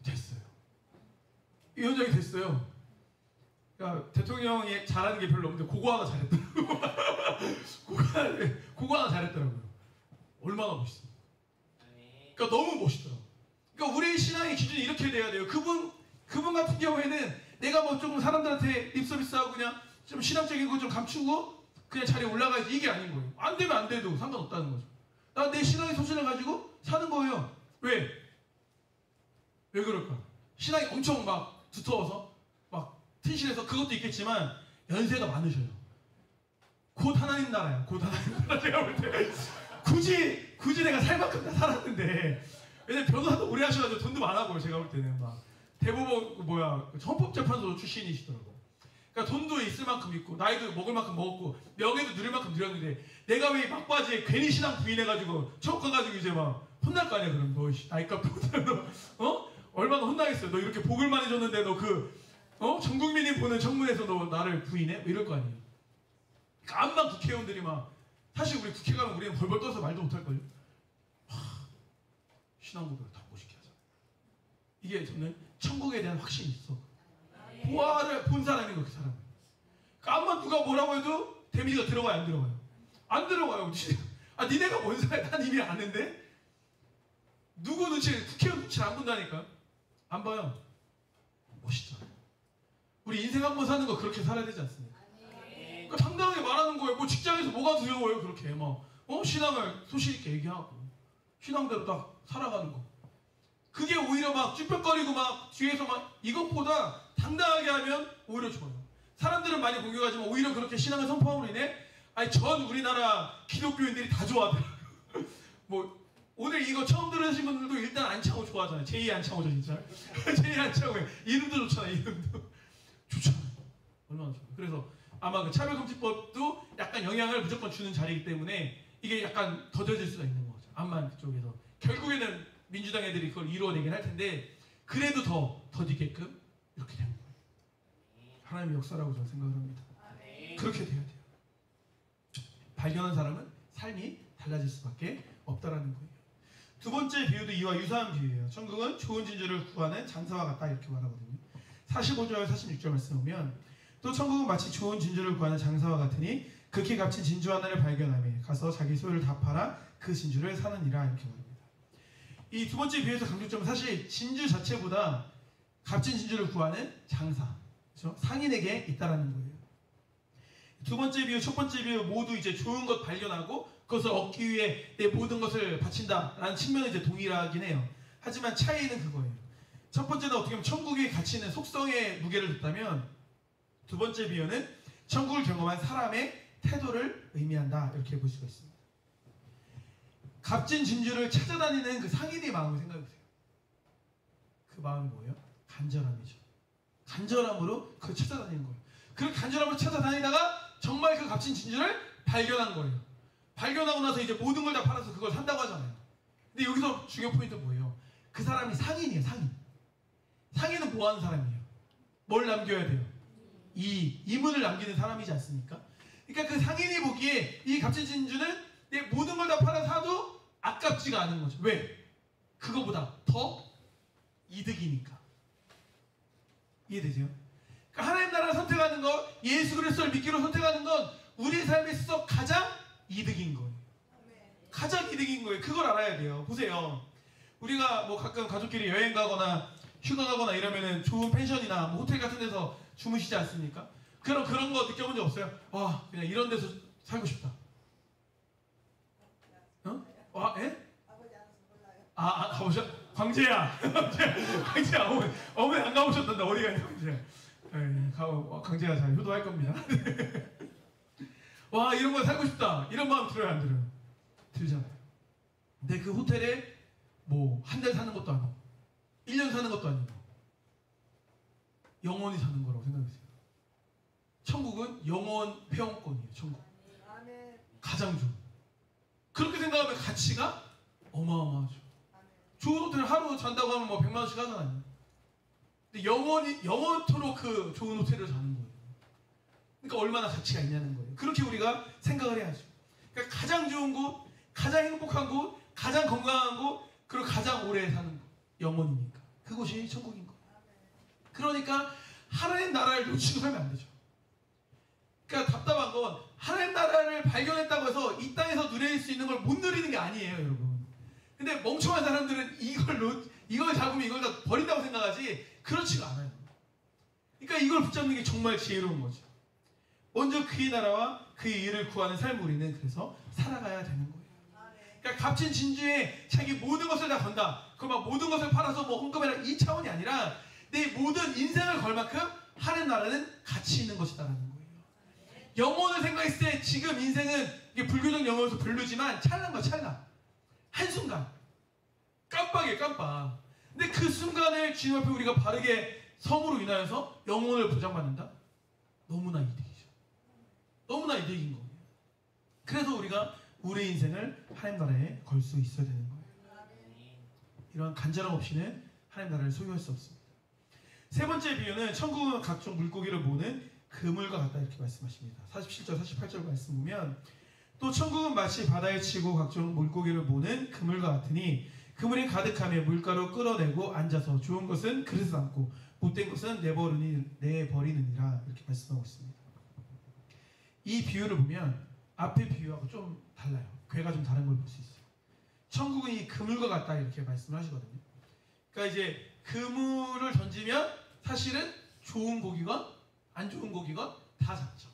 됐어요. 이 현장이 됐어요. 그러니까 대통령이 잘하는 게 별로 없는데 그거 하나 잘했더라고요. 그거 하나 잘했더라고요. 얼마나 멋있습니까? 그러니까 너무 멋있더라고요. 그러니까 우리 신앙의 기준이 이렇게 돼야 돼요. 그분 같은 경우에는 내가 뭐 조금 사람들한테 립서비스하고 그냥 좀 신앙적인 거 좀 감추고 그냥 자리에 올라가야지 이게 아닌 거예요. 안 되면 안 돼도 상관없다는 거죠. 나 내 신앙의 소신을 가지고 사는 거예요. 왜 그럴까? 신앙이 엄청 막 두터워서 막 튼실해서 그것도 있겠지만 연세가 많으셔요. 곧 하나님 나라야. 곧 하나님 나라. 제가 볼 때 굳이 내가 살 만큼 다 살았는데 왜냐면 변호사도 오래 하셔가지고 돈도 많아 보여. 제가 볼 때는 막 대법원 헌법재판소 출신이시더라고. 그러니까 돈도 있을 만큼 있고 나이도 먹을 만큼 먹었고 명예도 누릴 만큼 누렸는데 내가 왜 막바지에 괜히 신앙 부인해가지고 처음 가가지고 이제 막 혼날 거 아니야. 그럼 너 나이값 너 얼마나 혼나겠어요. 너 이렇게 복을 많이 줬는데 너 전 국민이 보는 청문회에서 너 나를 부인해? 뭐 이럴 거 아니에요. 그러니까 암만 국회의원들이 막 사실 우리 국회 가면 우리는 벌벌 떠서 말도 못할걸요. 신앙 고백을 다 멋있게 하잖아요. 이게 저는 천국에 대한 확신이 있어. 보아를 본 사람인 거예요. 그 사람은. 그러니까 암만 누가 뭐라고 해도 데미지가 들어가요? 안 들어가요? 안 들어가요. 니네가 뭔 사람이야? 난 이미 아는데 누구 눈치, 국회의원 눈치 안 본다니까. 안 봐요. 멋있잖아요. 우리 인생 한 번 사는 거 그렇게 살아야 되지 않습니까? 그러니까 당당하게 말하는 거예요. 뭐 직장에서 뭐가 두려워요? 그렇게 막 신앙을 소신 있게 얘기하고 신앙대로 딱 살아가는 거. 그게 오히려 막 쭈뼛거리고 막 뒤에서 막 이것보다 당당하게 하면 오히려 좋아요. 사람들은 많이 공격하지만 오히려 그렇게 신앙을 선포함으로 인해 전 우리나라 기독교인들이 다 좋아하더라고요. 뭐 오늘 이거 처음 들으신 분들도 일단 안창호 좋아하잖아요. 제2 안창호죠 진짜. 제2 안창호 이름도 좋잖아요. 이름도 좋잖아요. 얼마나 좋아요. 그래서 아마 그 차별금지법도 약간 영향을 무조건 주는 자리이기 때문에 이게 약간 더뎌질 수가 있는 거죠. 암만 그쪽에서 결국에는 민주당 애들이 그걸 이루어내긴 할 텐데 그래도 더 더디게끔 이렇게 되는 거예요. 하나님의 역사라고 저는 생각을 합니다. 그렇게 돼야 돼요. 발견한 사람은 삶이 달라질 수밖에 없다라는 거예요. 두 번째 비유도 이와 유사한 비유예요. 천국은 좋은 진주를 구하는 장사와 같다 이렇게 말하거든요. 45절 46절 말씀 보면 또 천국은 마치 좋은 진주를 구하는 장사와 같으니 극히 값진 진주 하나를 발견하며 가서 자기 소유를 다 팔아 그 진주를 사느니라 이렇게 말합니다. 이 두 번째 비유에서 강조점은 사실 진주 자체보다 값진 진주를 구하는 장사, 그렇죠? 상인에게 있다라는 거예요. 두 번째 비유, 첫 번째 비유 모두 이제 좋은 것 발견하고 그것을 얻기 위해 내 모든 것을 바친다라는 측면은 이제 동일하긴 해요. 하지만 차이는 그거예요. 첫 번째는 어떻게 보면 천국의 가치는 속성의 무게를 뒀다면 두 번째 비유는 천국을 경험한 사람의 태도를 의미한다 이렇게 볼 수가 있습니다. 값진 진주를 찾아다니는 그 상인의 마음을 생각해보세요. 그 마음이 뭐예요? 간절함이죠. 간절함으로 그걸 찾아다니는 거예요. 그렇게 간절함으로 찾아다니다가 정말 그 값진 진주를 발견한 거예요. 발견하고 나서 이제 모든 걸 다 팔아서 그걸 산다고 하잖아요. 근데 여기서 중요 포인트는 뭐예요? 그 사람이 상인이에요. 상인은 뭐 하는 사람이에요? 뭘 남겨야 돼요? 이문을 남기는 사람이지 않습니까? 그러니까 그 상인이 보기에 이 값진 진주는 내 모든 걸 다 팔아 사도 아깝지가 않은 거죠. 왜? 그거보다 더 이득이니까. 이해되세요? 그러니까 하나님 나라를 선택하는 것, 예수 그리스도를 믿기로 선택하는 건 우리의 삶에 있어서 가장 이득인 거예요. 가장 이득인 거예요. 그걸 알아야 돼요. 보세요. 우리가 뭐 가끔 가족끼리 여행 가거나 휴가 가거나 이러면은 좋은 펜션이나 뭐 호텔 같은 데서 주무시지 않습니까? 그런 거 느껴본 적 없어요? 와, 그냥 이런 데서 살고 싶다. 와, 예? 가보셨? 광재야! 광재야, 어머니 안 가보셨단다. 어디 가냐, 광재야. 광재야 잘 효도할 겁니다. 와, 이런 거 살고 싶다. 이런 마음 들어요, 안 들어요? 들잖아요. 근데 그 호텔에 뭐 한 달 사는 것도 아니고 1년 사는 것도 아니고 영원히 사는 거라고 생각하세요. 천국은 영원 회원권이에요. 천국. 가장 좋은. 그렇게 생각하면 가치가 어마어마하죠. 좋은 호텔 하루 잔다고 하면 뭐 100만 원씩 하잖아요. 근데 영원토록 그 좋은 호텔을 자는 거예요. 그러니까 얼마나 가치가 있냐는 거예요. 그렇게 우리가 생각을 해야죠. 그러니까 가장 좋은 곳, 가장 행복한 곳, 가장 건강한 곳, 그리고 가장 오래 사는 곳. 영원이니까. 그곳이 천국인 거예요. 그러니까 하나님 나라를 놓치고 살면 안 되죠. 그러니까 답답한 건 하나님 나라를 발견했다고 해서 이 땅에서 누릴 수 있는 걸 못 누리는 게 아니에요, 여러분. 근데 멍청한 사람들은 이걸 잡으면 이걸 다 버린다고 생각하지 그렇지가 않아요. 그러니까 이걸 붙잡는 게 정말 지혜로운 거죠. 먼저 그의 나라와 그의 의를 구하는 삶을 우리는 그래서 살아가야 되는 거예요. 그러니까 값진 진주에 자기 모든 것을 다 건다. 그럼 막 모든 것을 팔아서 뭐 헌금해라 이 차원이 아니라 내 모든 인생을 걸 만큼 하는 나라는 가치 있는 것이다라는 거예요. 영혼을 생각했을 때 지금 인생은 이게 불교적 영혼에서 별로지만 찰나인 거야, 찰나. 한순간. 깜빡이에요, 깜빡. 근데 그 순간을 주님 앞에 우리가 바르게 섬으로 인하여서 영혼을 보장받는다? 너무나 이득이죠. 너무나 이득인 거예요. 그래서 우리가 우리 인생을 하나님 나라에 걸 수 있어야 되는 거예요. 이러한 간절함 없이는 하나님 나라를 소유할 수 없습니다. 세 번째 비유는 천국은 각종 물고기를 모으는 그물과 같다 이렇게 말씀하십니다. 47절 48절 말씀 보면 또 천국은 마치 바다에 치고 각종 물고기를 모으는 그물과 같으니 그물이 가득하며 물가로 끌어내고 앉아서 좋은 것은 그릇에 담고 못된 것은 내버리느니라 이렇게 말씀하고 있습니다. 이 비유를 보면 앞의 비유하고 좀 달라요. 괴가 좀 다른 걸 볼 수 있어요. 천국은 이 그물과 같다 이렇게 말씀을 하시거든요. 그러니까 이제 그물을 던지면 사실은 좋은 고기건 안 좋은 고기건 다 잡죠.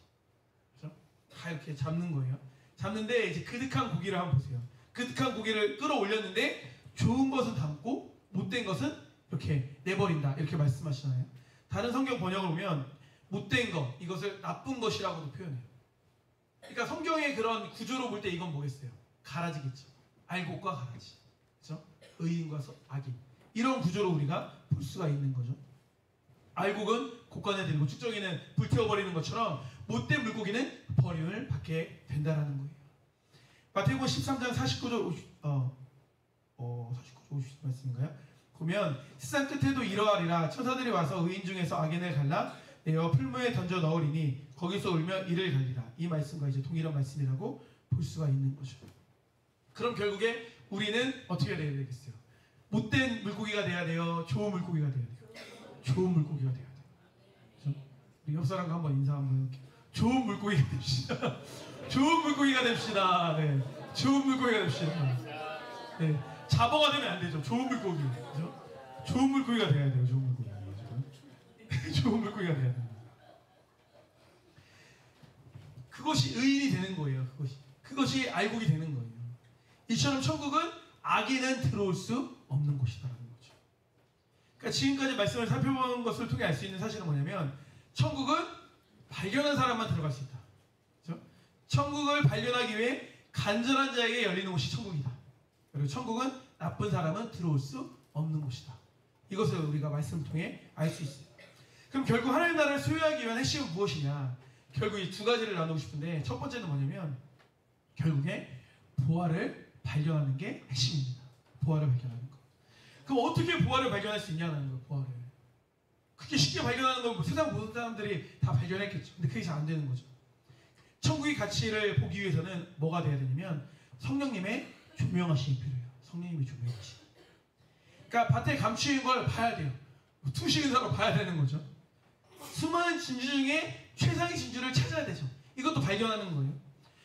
그렇죠? 다 이렇게 잡는 거예요. 잡는데 이제 그득한 고기를 한번 보세요. 그득한 고기를 끌어올렸는데 좋은 것은 담고 못된 것은 이렇게 내버린다 이렇게 말씀하시나요? 다른 성경 번역을 보면 못된 것 이것을 나쁜 것이라고도 표현해요. 그러니까 성경의 그런 구조로 볼 때 이건 뭐겠어요? 가라지겠죠. 알곡과 가라지, 그렇죠? 의인과 악인 이런 구조로 우리가 볼 수가 있는 거죠. 알곡은 곳간에 들고 쭉정이는 불태워버리는 것처럼 못된 물고기는 버림을 받게 된다는 거예요. 마태복음 13장 49절 50 말씀인가요? 보면 세상 끝에도 이러하리라 천사들이 와서 의인 중에서 악인을 갈라 내어 풀무에 던져 넣으리니 거기서 울며 이를 갈리라. 이 말씀과 이제 동일한 말씀이라고 볼 수가 있는 거죠. 그럼 결국에 우리는 어떻게 돼야 되겠어요? 못된 물고기가 돼야 돼요? 좋은 물고기가 돼야 돼요? 좋은 물고기가 돼야 돼요. 그렇죠? 우리 옆 사람과 한번 인사 한번 해볼게요. 좋은 물고기가 됩시다. 좋은 물고기가 됩시다. 네. 좋은 물고기가 됩시다. 네. 잡어가 되면 안 되죠. 좋은 물고기. 그렇죠? 좋은 물고기가 돼야 돼요. 좋은 물고기. 좋은 물고기가 돼야 돼요. 그것이 의인이 되는 거예요. 그것이 알곡이 되는 거예요. 이처럼 천국은 악인은 들어올 수 없는 곳이다라는 거죠. 그러니까 지금까지 말씀을 살펴본 것을 통해 알 수 있는 사실은 뭐냐면 천국은 발견한 사람만 들어갈 수 있다. 그렇죠? 천국을 발견하기 위해 간절한 자에게 열리는 곳이 천국이다. 그리고 천국은 나쁜 사람은 들어올 수 없는 곳이다. 이것을 우리가 말씀을 통해 알 수 있어요. 그럼 결국 하나님 나라를 소유하기 위한 핵심은 무엇이냐? 결국 이 두 가지를 나누고 싶은데 첫 번째는 뭐냐면 결국에 보화를 발견하는 게 핵심입니다. 보화를 발견하는 거. 그럼 어떻게 보화를 발견할 수 있냐는 거예요. 보화를. 그게 쉽게 발견하는 건 뭐 세상 모든 사람들이 다 발견했겠죠. 근데 그게 잘 안 되는 거죠. 천국의 가치를 보기 위해서는 뭐가 돼야 되냐면 성령님의 조명하심이 필요해요. 성령님의 조명하심. 그러니까 밭에 감추인 걸 봐야 돼요. 투시의사로 봐야 되는 거죠. 수많은 진주 중에 최상의 진주를 찾아야 되죠. 이것도 발견하는 거예요.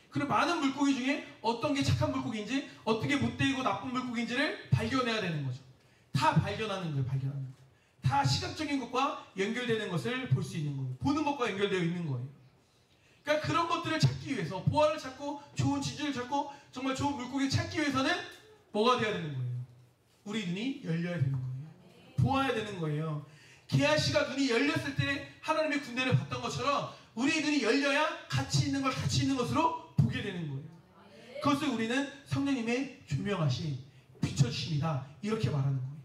그리고 많은 물고기 중에 어떤 게 착한 물고기인지 어떤 게 못되고 나쁜 물고기인지를 발견해야 되는 거죠. 다 발견하는 거예요. 발견하는 거예요. 다 시각적인 것과 연결되는 것을 볼 수 있는 거예요. 보는 것과 연결되어 있는 거예요. 그러니까 그런 것들을 찾기 위해서 보화를 찾고 좋은 진주를 찾고 정말 좋은 물고기를 찾기 위해서는 뭐가 돼야 되는 거예요? 우리 눈이 열려야 되는 거예요. 보아야 되는 거예요. 게하시가 눈이 열렸을 때 하나님의 군대를 봤던 것처럼 우리 눈이 열려야 가치 있는 걸 가치 있는 것으로 보게 되는 거예요. 그것을 우리는 성령님의 조명하신 비춰주심이다 이렇게 말하는 거예요.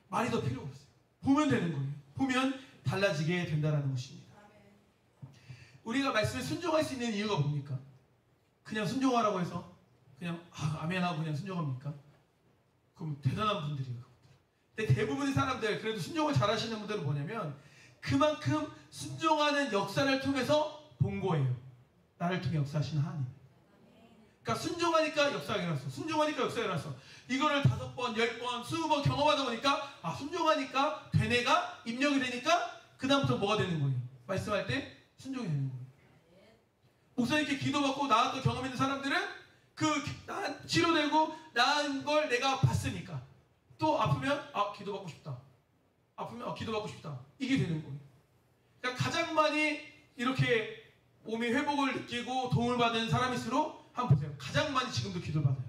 말이 더 필요 없어요. 보면 되는 거예요. 보면 달라지게 된다는 것입니다. 우리가 말씀에 순종할 수 있는 이유가 뭡니까? 그냥 순종하라고 해서 그냥 아멘하고 그냥 순종합니까? 그럼 대단한 분들이에요. 근데 대부분의 사람들, 그래도 순종을 잘하시는 분들은 뭐냐면 그만큼 순종하는 역사를 통해서 본 거예요. 나를 통해 역사하시는 하나님. 그러니까 순종하니까 역사가 일어났어. 순종하니까 역사가 일어났어. 이거를 5번, 10번, 20번 경험하다 보니까 순종하니까 되네가 입력이 되니까 그 다음부터 뭐가 되는 거예요? 말씀할 때 순종이 되는 거예요. 목사님께 기도받고 나았던 경험 있는 사람들은 치료되고 나은 걸 내가 봤으니까 또 아프면 기도받고 싶다. 아프면 기도받고 싶다. 이게 되는 거예요. 그러니까 가장 많이 이렇게 몸이 회복을 느끼고 도움을 받는 사람일수록 한번 보세요. 가장 많이 지금도 기도를 받아요.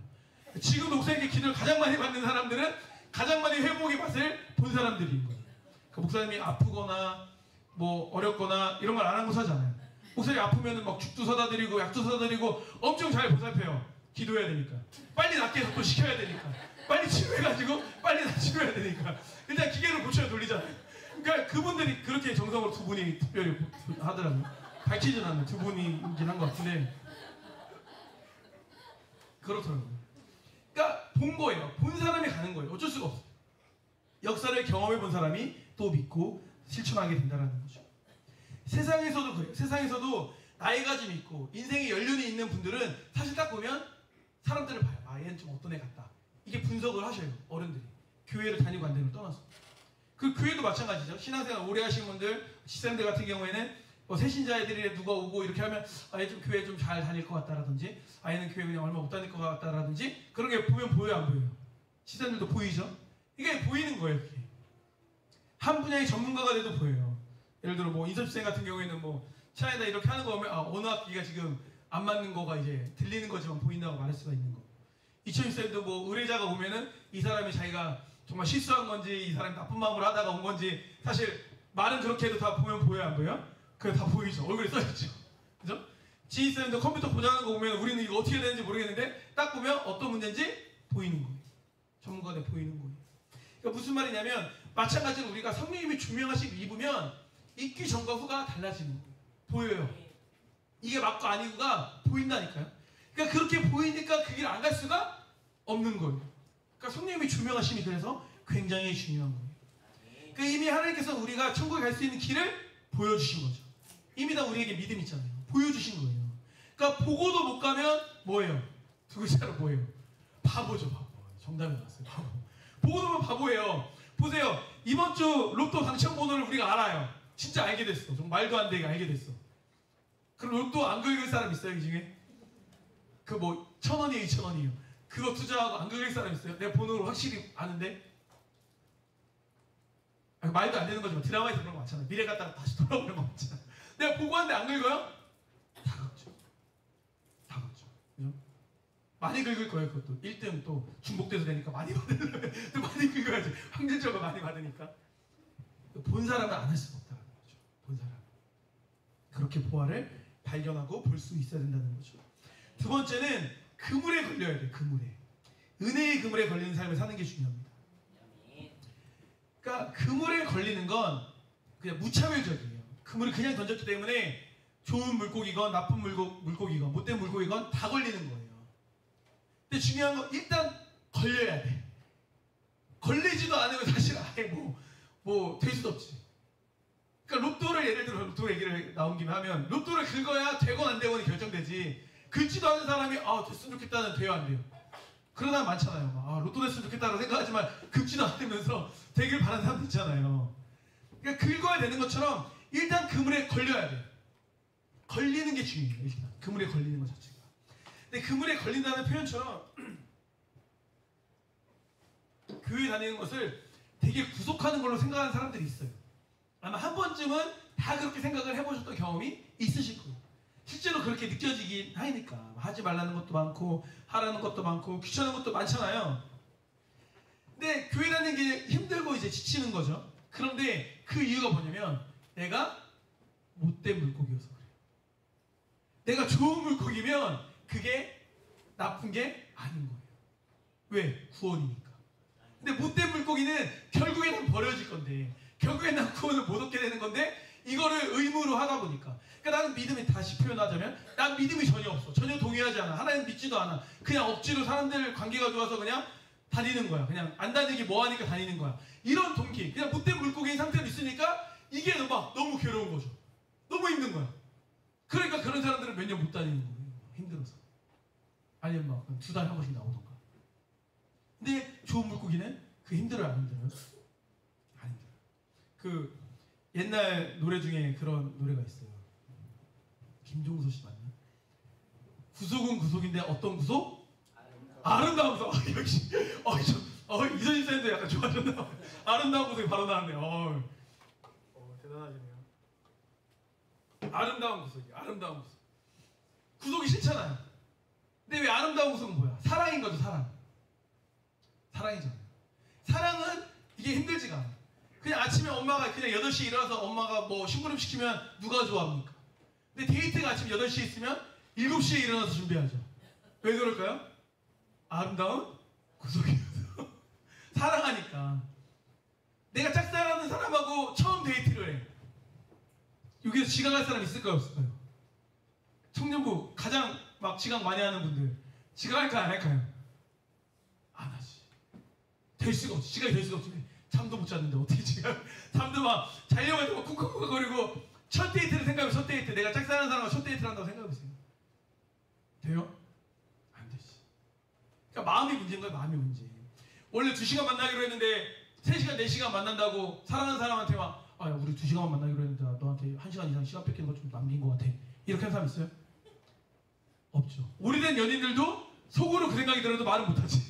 지금도 목사님께 기도를 가장 많이 받는 사람들은 가장 많이 회복의 맛을 본 사람들인 거예요. 그러니까 목사님이 아프거나 뭐 어렵거나 이런 걸 안 하고 사잖아요. 목사님이 아프면은 막 죽도 사다 드리고 약도 사다 드리고 엄청 잘 보살펴요. 기도해야 되니까. 빨리 낫게 해서 또 시켜야 되니까. 빨리 치료해가지고 빨리 치료해야 되니까. 일단 기계를 고쳐야 돌리잖아요. 그러니까 그분들이 그렇게 정성으로 두 분이 특별히 하더라고요. 밝히진 않는 두 분이긴 한 것 같은데 그렇더라고요. 그러니까 본 거예요. 본 사람이 가는 거예요. 어쩔 수가 없어요. 역사를 경험해 본 사람이 또 믿고 실천하게 된다는 거죠. 세상에서도 그래요. 세상에서도 나이가 좀 있고 인생에 연륜이 있는 분들은 사실 딱 보면 사람들을 봐요. 얘는 좀 어떤 애 같다. 이게 분석을 하셔요. 어른들이. 교회를 다니고 안 다니고 떠나서. 그 교회도 마찬가지죠. 신앙생활 오래 하신 분들, 지사님들 같은 경우에는 새신자 애들이 누가 오고 이렇게 하면 얘 좀 교회 좀 잘 다닐 것 같다라든지 얘는 교회 그냥 얼마 못 다닐 것 같다라든지 그런 게 보면 보여요, 안 보여요? 지사님들도 보이죠? 이게 보이는 거예요. 그게. 한 분야의 전문가가 돼도 보여요. 예를 들어 인섭생 같은 경우에는 차에다 이렇게 하는 거 보면 어느 학기가 지금 안 맞는 거가 이제 들리는 거지만 보인다고 말할 수가 있는 거. 이천일생도 의뢰자가 오면은 이 사람이 자기가 정말 실수한 건지 이 사람이 나쁜 마음으로 하다가 온 건지 사실 말은 그렇게 해도 다 보면 보여요, 안 보여요? 그게 다 보이죠. 얼굴에 써있죠. 그죠? 지휘쌤도 컴퓨터 보자는 거 보면 우리는 이거 어떻게 되는지 모르겠는데 딱 보면 어떤 문제인지 보이는 거예요. 전문가들 보이는 거예요. 그러니까 무슨 말이냐면 마찬가지로 우리가 성령님이 조명하시고 입으면 있기 전과 후가 달라지는 거예요. 보여요. 이게 맞고 아니고가 보인다니까요. 그러니까 그렇게 보이니까 그 길 안 갈 수가 없는 거예요. 그러니까 성령님이 조명하심이 그래서 굉장히 중요한 거예요. 그러니까 이미 하나님께서 우리가 천국에 갈 수 있는 길을 보여주신 거죠. 이미 다 우리에게 믿음 있잖아요. 보여주신 거예요. 그러니까 보고도 못 가면 뭐예요? 두 글자로 뭐예요? 바보죠, 바보. 정답이 나왔어요, 바보. 보고도 보면 바보예요. 보세요. 이번 주 로또 당첨 번호를 우리가 알아요. 진짜 알게 됐어. 정말 말도 안 되게 알게 됐어. 그럼 로또 안 긁을 사람 있어요, 이 중에? 1,000원이에요, 2,000원이에요. 그거 투자하고 안 긁을 사람 있어요? 내가 번호를 확실히 아는데? 말도 안 되는 거지만 드라마에서 그런 거 많잖아요. 미래 갔다가 다시 돌아오는 거 많잖아요. 내가 보고 왔는데 안 긁어요? 다 긁죠. 다 긁죠. 그죠? 많이 긁을 거예요, 그것도. 1등 또 중복돼서 되니까 많이 받으려면 또 많이 긁어야지. 확률적으로 많이 받으니까. 본 사람은 안 할 수가 없다는 거죠. 본 사람. 그렇게 보화를 발견하고 볼 수 있어야 된다는 거죠. 두 번째는 그물에 걸려야 돼요. 그물에. 은혜의 그물에 걸리는 삶을 사는 게 중요합니다. 그러니까 그물에 걸리는 건 그냥 무차별적이에요. 그물을 그냥 던졌기 때문에 좋은 물고기건 나쁜 물고기건 못된 물고기건 다 걸리는 거예요. 근데 중요한 건 일단 걸려야 돼. 걸리지도 않으면 사실 아예 될 수도 없지. 그러니까 로또를 예를 들어 로또 얘기를 나온 김에 하면 로또를 긁어야 되건 안 되건이 결정되지. 긁지도 않은 사람이 됐으면 좋겠다는 돼요, 안 돼요? 그런 사람 많잖아요. 로또 됐으면 좋겠다고 생각하지만 긁지도 않으면서 되길 바라는 사람도 있잖아요. 그러니까 긁어야 되는 것처럼 일단 그물에 걸려야 돼. 걸리는 게 중요해요. 일단 그물에 걸리는 것 자체가. 근데 그물에 걸린다는 표현처럼 교회 다니는 것을 되게 구속하는 걸로 생각하는 사람들이 있어요. 아마 한 번쯤은 다 그렇게 생각을 해보셨던 경험이 있으실 거예요. 실제로 그렇게 느껴지긴 하니까. 하지 말라는 것도 많고 하라는 것도 많고 귀찮은 것도 많잖아요. 근데 교회 다니는 게 힘들고 이제 지치는 거죠. 그런데 그 이유가 뭐냐면 내가 못된 물고기여서 그래요. 내가 좋은 물고기면 그게 나쁜 게 아닌 거예요. 왜? 구원이니까. 근데 못된 물고기는 결국엔 난 버려질 건데, 결국엔 난 구원을 못 얻게 되는 건데, 이거를 의무로 하다 보니까. 그러니까 나는 믿음이, 다시 표현하자면 난 믿음이 전혀 없어. 전혀 동의하지 않아. 하나님 믿지도 않아. 그냥 억지로 사람들 관계가 좋아서 그냥 다니는 거야. 그냥 안 다니기 뭐하니까 다니는 거야. 이런 동기, 그냥 못된 물고기인 상태로 있으니까 이게 막 너무 괴로운 거죠. 너무 힘든 거야. 그러니까 그런 사람들은 몇 년 못 다니는 거예요. 힘들어서. 아니면 막 2달에 한 번씩 나오던가. 근데 좋은 물고기는 그 힘들어요, 안 힘들어요? 안 힘들어요. 그 옛날 노래 중에 그런 노래가 있어요. 김종서 씨 맞나? 구속은 구속인데 어떤 구속? 아름다운 구속. 역시 이선희 쌤도 약간 좋아졌나? 아름다운 구속이 바로 나왔네요. 대단하시네요. 아름다운 구속이, 아름다운 구속. 구속이 싫잖아요. 근데 왜 아름다운 구속은 뭐야? 사랑인 거죠, 사랑. 사랑이잖아요. 사랑은 이게 힘들지가 않아. 그냥 아침에 엄마가 그냥 8시에 일어나서 엄마가 뭐 심부름 시키면 누가 좋아합니까? 근데 데이트가 아침 8시에 있으면 7시에 일어나서 준비하죠. 왜 그럴까요? 아름다운 구속이어서. 사랑하니까. 내가 짝사랑하는 사람하고 처음 데이트를 해. 여기서 지각할 사람 있을까요, 없을까요? 청년부 가장 막 지각 많이 하는 분들 지각할까요, 안 할까요? 안 하지. 될 수가 없지. 지각이 될 수가 없지. 잠도 못 잤는데 어떻게 지각? 잠도 막 자려고 해도 막 쿵쿵쿵거리고. 첫 데이트를 생각해보면, 첫 데이트, 내가 짝사랑하는 사람과 첫 데이트를 한다고 생각해보세요. 돼요? 안 되지. 그러니까 마음이 문제인 거예요. 마음이 문제. 원래 2시간 만나기로 했는데 3시간, 4시간 만난다고 사랑하는 사람한테 막, 아, 야, 우리 2시간만 만나기로 했는데 너한테 1시간 이상 시간 뺏기는 거 좀 남긴 것 같아. 이렇게 하는 사람 있어요? 없죠. 오래된 연인들도 속으로 그 생각이 들어도 말은 못하지.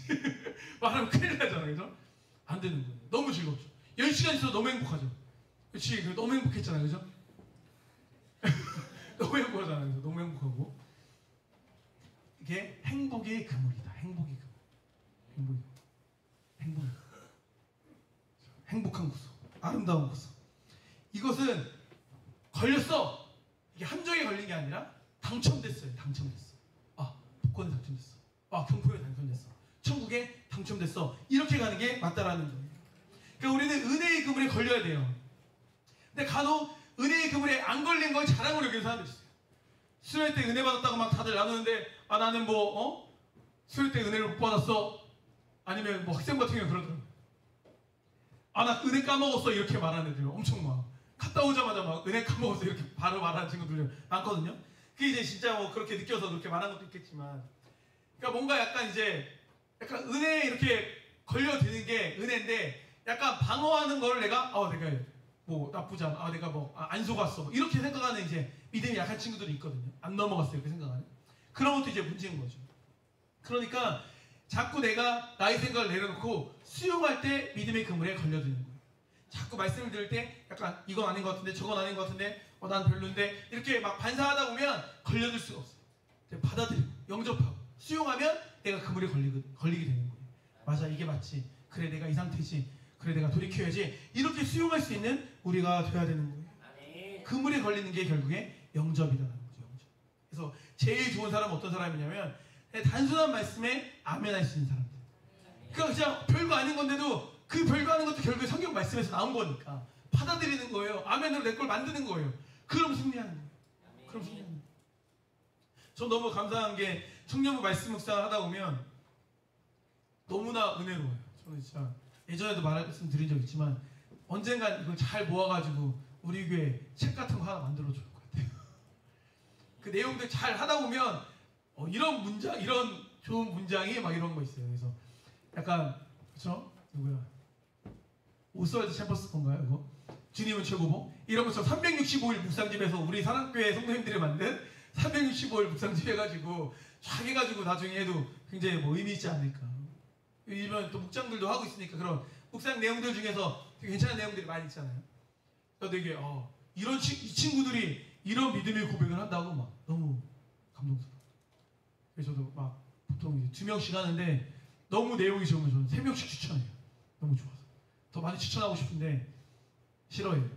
말하면 큰일 나잖아요. 그죠? 안 되는 거예요. 너무 즐겁죠. 10시간 있어도 너무 행복하죠. 그치? 너무 행복했잖아요. 그죠? 너무 행복하잖아요. 그래서 너무 행복하고. 이게 행복의 그물이다. 행복의 그물. 행복의 그물. 행복한 구속. 아름다운 구속. 이것은 걸렸어. 이게 함정에 걸린 게 아니라 당첨됐어요. 당첨됐어. 아, 복권에 당첨됐어. 아, 경포에 당첨됐어. 천국에 당첨됐어. 이렇게 가는 게 맞다라는 거예요. 그러니까 우리는 은혜의 그물에 걸려야 돼요. 근데 간혹 은혜의 그물에 안 걸린 걸 자랑으로 여기는 사람들이 있어요. 수요일 때 은혜 받았다고 막 다들 나누는데, 아, 나는 수요일 때 은혜를 못 받았어. 아니면 뭐 학생 같은 경우는 그러더라고요. 아, 나 은혜 까먹었어. 이렇게 말하는 애들 엄청 많아. 갔다 오자마자 막 은혜 까먹었어. 이렇게 바로 말하는 친구들 많거든요. 그게 이제 진짜 뭐 그렇게 느껴서 그렇게 말하는 것도 있겠지만. 그러니까 뭔가 약간 이제, 약간 은혜에 이렇게 걸려드는 게 은혜인데, 약간 방어하는 거를 내가 내가 뭐 나쁘지 않아. 내가 안 속았어. 이렇게 생각하는 이제 믿음이 약한 친구들이 있거든요. 안 넘어갔어요. 이렇게 생각하는. 그런 것도 이제 문제인 거죠. 그러니까 자꾸 내가 나의 생각을 내려놓고 수용할 때 믿음의 그물에 걸려드는 거예요. 자꾸 말씀을 들을 때 약간 이건 아닌 것 같은데 저건 아닌 것 같은데 난 별론데 이렇게 막 반사하다 보면 걸려들 수가 없어요. 받아들이고 영접하고 수용하면 내가 그물에 걸리게 되는 거예요. 맞아, 이게 맞지. 그래, 내가 이 상태지. 그래, 내가 돌이켜야지. 이렇게 수용할 수 있는 우리가 돼야 되는 거예요. 그물에 걸리는 게 결국에 영접이라는 거죠. 영접. 그래서 제일 좋은 사람은 어떤 사람이냐면 단순한 말씀에 아멘할 수 있는 사람들. 그러니까 그냥 별거 아닌 건데도 그 별거 아닌 것도 결국에 성경 말씀에서 나온 거니까 받아들이는 거예요. 아멘으로 내 걸 만드는 거예요. 그럼 승리하는 거예요. 그럼 승리하는 거예요. 전 너무 감사한 게 청년부 말씀 묵상을 하다 보면 너무나 은혜로워요. 저는 진짜 예전에도 말씀드린 적 있지만 언젠간 이걸 잘 모아가지고 우리 교회 책 같은 거 하나 만들어 줄 것 같아요. 그 내용들 잘 하다 보면 이런 문장, 이런 좋은 문장이 막 이런 거 있어요. 그래서 약간 그쵸? 누구야? 오스왈드 챔버스 건가요? 이거? 주님은 최고봉? 이런 것처럼 365일 묵상집에서 우리 사랑교회 성도님들이 만든 365일 묵상집 해가지고 쫙 해가지고 나중에 해도 굉장히 의미 있지 않을까. 요즘은 또 묵장들도 하고 있으니까 그런 묵상 내용들 중에서 되게 괜찮은 내용들이 많이 있잖아요. 그러니까 되게 이 친구들이 이런 믿음의 고백을 한다고 막 너무 감동스러워. 그래서 저도 막 보통 이제 2명씩 하는데 너무 내용이 좋으면 저는 3명씩 추천해요. 너무 좋아서. 더 많이 추천하고 싶은데 싫어해요.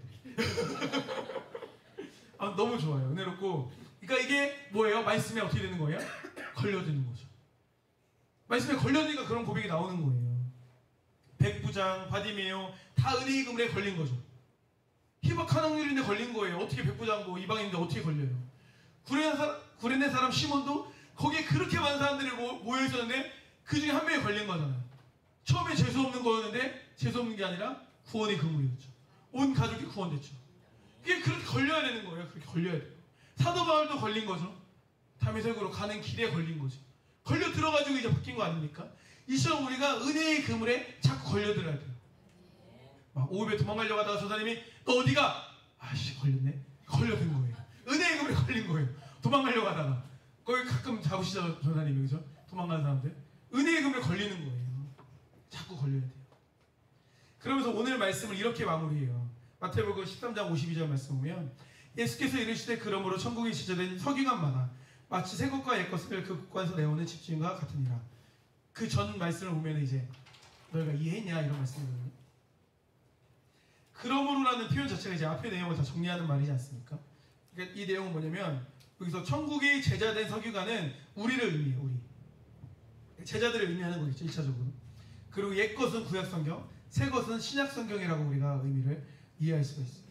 너무 좋아요. 은혜롭고. 그러니까 이게 뭐예요? 말씀에 어떻게 되는 거예요? 걸려드는 거죠. 말씀에 걸려니까 그런 고백이 나오는 거예요. 백부장, 바디메오 다 은혜의 그물에 걸린 거죠. 희박한 확률인데 걸린 거예요. 어떻게 백부장도 이방인인데 어떻게 걸려요? 구레네 사람 시몬도 거기에 그렇게 많은 사람들이 모여 있었는데 그 중에 한 명이 걸린 거잖아요. 처음에 재수 없는 거였는데 재수 없는 게 아니라 구원의 그물이었죠. 온 가족이 구원됐죠. 그게 그렇게 걸려야 되는 거예요. 그렇게 걸려야 돼요. 사도 바울도 걸린 거죠. 다메섹으로 가는 길에 걸린 거죠. 걸려 들어가지고 이제 바뀐 거 아닙니까? 이처럼 우리가 은혜의 그물에 자꾸 걸려들어야 돼요. 막 오후에 도망가려고 하다가 전사님이 너 어디가? 아씨 걸렸네. 걸려든 거예요. 은혜의 그물에 걸린 거예요. 도망가려고 하다가 거기 가끔 잡으시죠 전사님이. 그죠? 도망가는 사람들 은혜의 그물에 걸리는 거예요. 자꾸 걸려야 돼요. 그러면서 오늘 말씀을 이렇게 마무리해요. 마태복음 13장 52절 말씀 보면 예수께서 이르시되 그러므로 천국이 지저된 서기관마다 마치 새 것과 옛 것을 그 국관에서 내오는 집주인과 같으니라. 그 전 말씀을 보면 이제 너희가 이해했냐 이런 말씀이거든요. 그러므로라는 표현 자체가 이제 앞의 내용을 다 정리하는 말이지 않습니까? 그러니까 이 내용은 뭐냐면 여기서 천국이 제자된 서기관은 우리를 의미해요. 우리 제자들을 의미하는 거겠죠. 1차적으로. 그리고 옛 것은 구약성경, 새 것은 신약성경이라고 우리가 의미를 이해할 수가 있어요.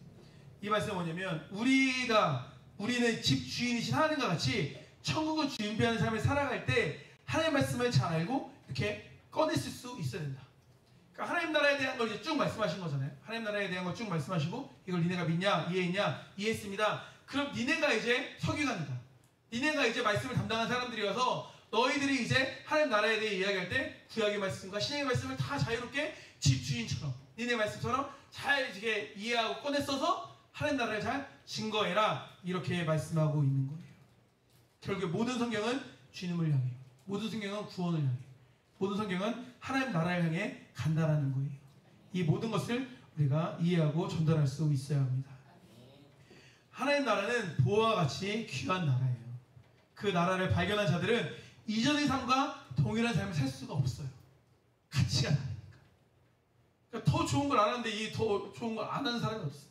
이 말씀은 뭐냐면 우리는 집주인이신 하나님과 같이 천국을 준비하는 삶을 살아갈 때 하나님의 말씀을 잘 알고 이렇게 꺼냈을 수 있어야 된다. 그러니까 하나님 나라에 대한 걸 이제 쭉 말씀하신 거잖아요. 하나님 나라에 대한 걸 쭉 말씀하시고 이걸 니네가 믿냐? 이해했냐? 이해했습니다. 그럼 니네가 이제 서기관이다. 니네가 이제 말씀을 담당한 사람들이어서 너희들이 이제 하나님 나라에 대해 이야기할 때 구약의 말씀과 신약의 말씀을 다 자유롭게 집주인처럼 니네 말씀처럼 잘 이렇게 이해하고 꺼내 써서 하나님 나라를 잘 증거해라. 이렇게 말씀하고 있는 거예요. 결국 모든 성경은 주님을 향해요. 모든 성경은 구원을 향해요. 모든 성경은 하나님 나라를 향해 간다라는 거예요. 이 모든 것을 우리가 이해하고 전달할 수 있어야 합니다. 하나님 나라는 보화와 같이 귀한 나라예요. 그 나라를 발견한 자들은 이전의 삶과 동일한 삶을 살 수가 없어요. 가치가 다르니까. 그러니까 더 좋은 걸 알았는데 이 더 좋은 걸 안 하는 사람이 어딨습니까?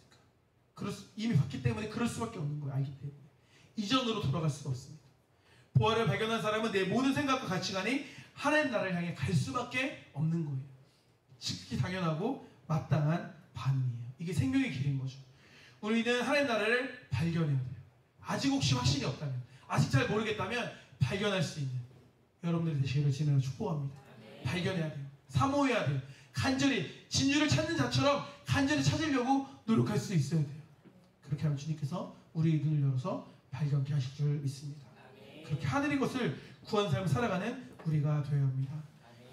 이미 봤기 때문에 그럴 수밖에 없는 거예요. 알기 때문에. 이전으로 돌아갈 수가 없습니다. 보화를 발견한 사람은 내 모든 생각과 가치관이 하나님 나라를 향해 갈 수밖에 없는 거예요. 지극히 당연하고 마땅한 반응이에요. 이게 생명의 길인 거죠. 우리는 하나님 나라를 발견해야 돼요. 아직 혹시 확신이 없다면, 아직 잘 모르겠다면 발견할 수 있는 여러분들이 되시기를 주님으로 축복합니다. 발견해야 돼요. 사모해야 돼요. 간절히 진주를 찾는 자처럼 간절히 찾으려고 노력할 수 있어야 돼요. 그렇게 하면 주님께서 우리의 눈을 열어서 발견케 하실 줄 믿습니다. 그렇게 하늘의 것을 구한 삶을 살아가는 우리가 되어야 합니다.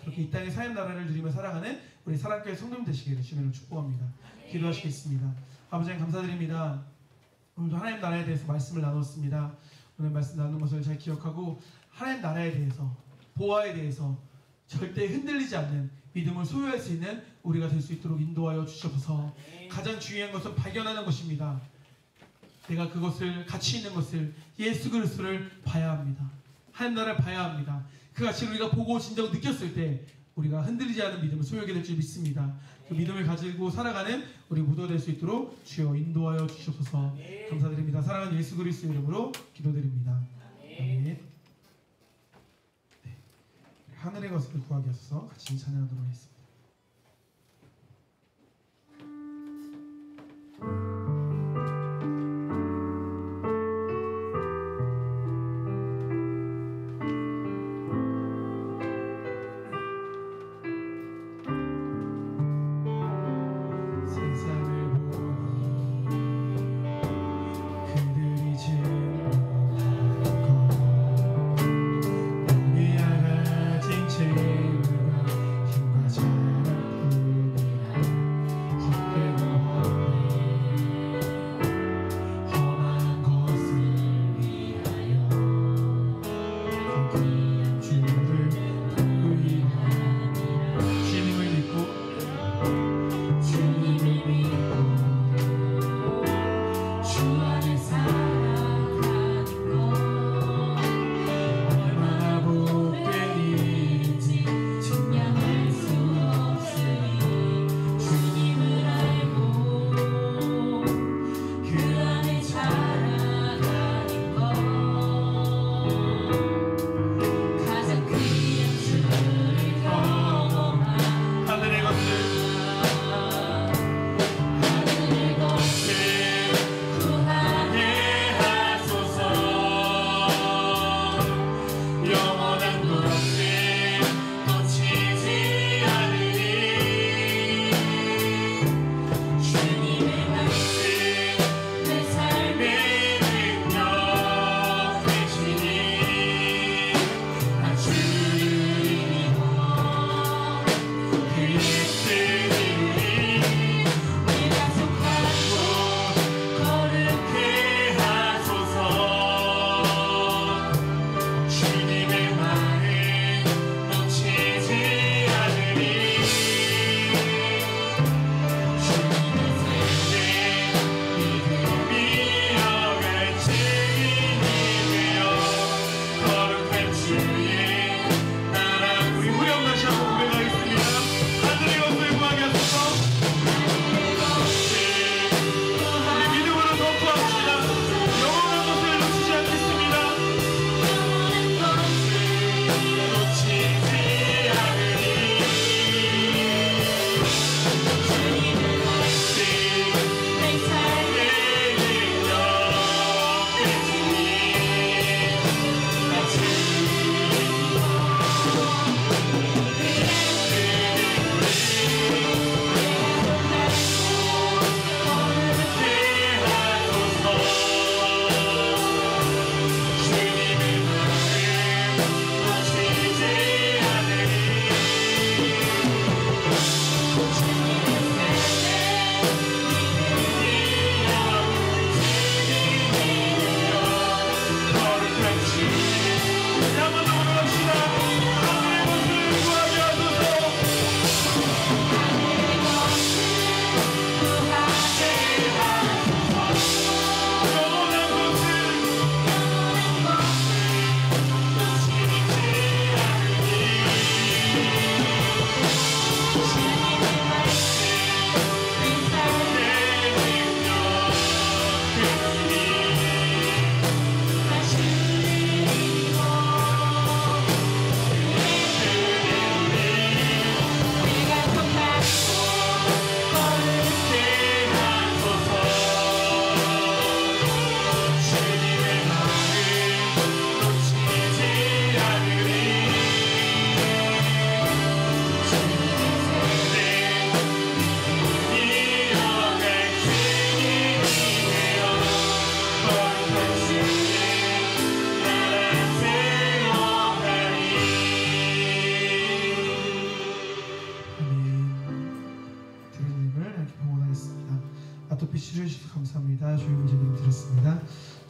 그렇게 이 땅의 하나님 나라를 누리며 살아가는 우리 사랑교회 성도님 되시기를 주님으로 축복합니다. 기도하시겠습니다. 아버지 하나님 감사드립니다. 오늘도 하나님 나라에 대해서 말씀을 나눴습니다. 오늘 말씀 나눈 것을 잘 기억하고 하나님 나라에 대해서, 보화에 대해서 절대 흔들리지 않는 믿음을 소유할 수 있는 우리가 될 수 있도록 인도하여 주셔서 가장 중요한 것은 발견하는 것입니다. 내가 그것을, 가치 있는 것을, 예수 그리스도를 봐야 합니다. 하나님 나라를 봐야 합니다. 그 가치를 우리가 보고 진정 느꼈을 때 우리가 흔들리지 않은 믿음을 소유하게 될 줄 믿습니다. 그 믿음을 가지고 살아가는 우리 모두가 될 수 있도록 주여 인도하여 주셔서 감사드립니다. 사랑하는 예수 그리스도 이름으로 기도드립니다. 아멘. 네. 하늘의 것을 구하기 위해서 같이 찬양하도록 하겠습니다. 힘과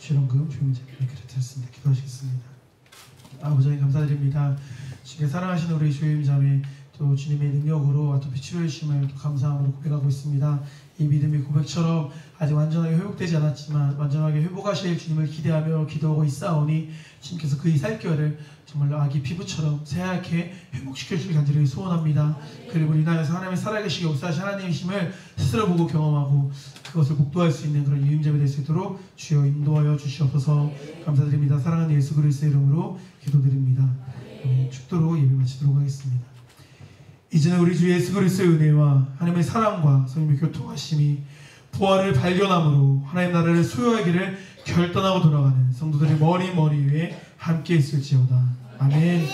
실현금 주임자께 드렸습니다. 기도하시겠습니다. 아버지 하나님 감사드립니다. 주님께 사랑하시는 우리 주임자매 또 주님의 능력으로 또 치료해 주심을 또 감사함으로 고백하고 있습니다. 이 믿음의 고백처럼 아직 완전하게 회복되지 않았지만 완전하게 회복하실 주님을 기대하며 기도하고 있사오니 주님께서 그 이 살결을 정말로 아기 피부처럼 새하얗게 회복시켜 주길 간절히 소원합니다. 그리고 우리 인하여서 하나님의 살아계시고 역사하신 하나님이심을 스스로 보고 경험하고 그것을 목도할 수 있는 그런 유임자가 될 수 있도록 주여 인도하여 주시옵소서. 감사드립니다. 사랑하는 예수 그리스도의 이름으로 기도드립니다. 축도로 예배 마치도록 하겠습니다. 이제는 우리 주 예수 그리스도의 은혜와 하나님의 사랑과 성령의 교통하심이 부활을 발견함으로 하나님 나라를 소유하기를 결단하고 돌아가는 성도들의 머리 위에 함께 있을지어다. 아멘.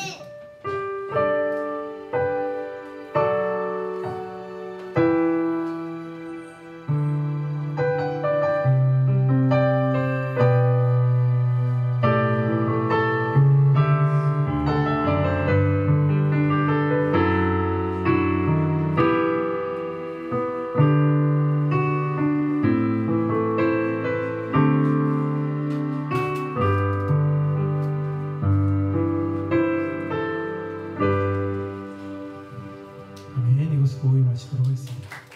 이것을 모의 마치도록 하겠습니다.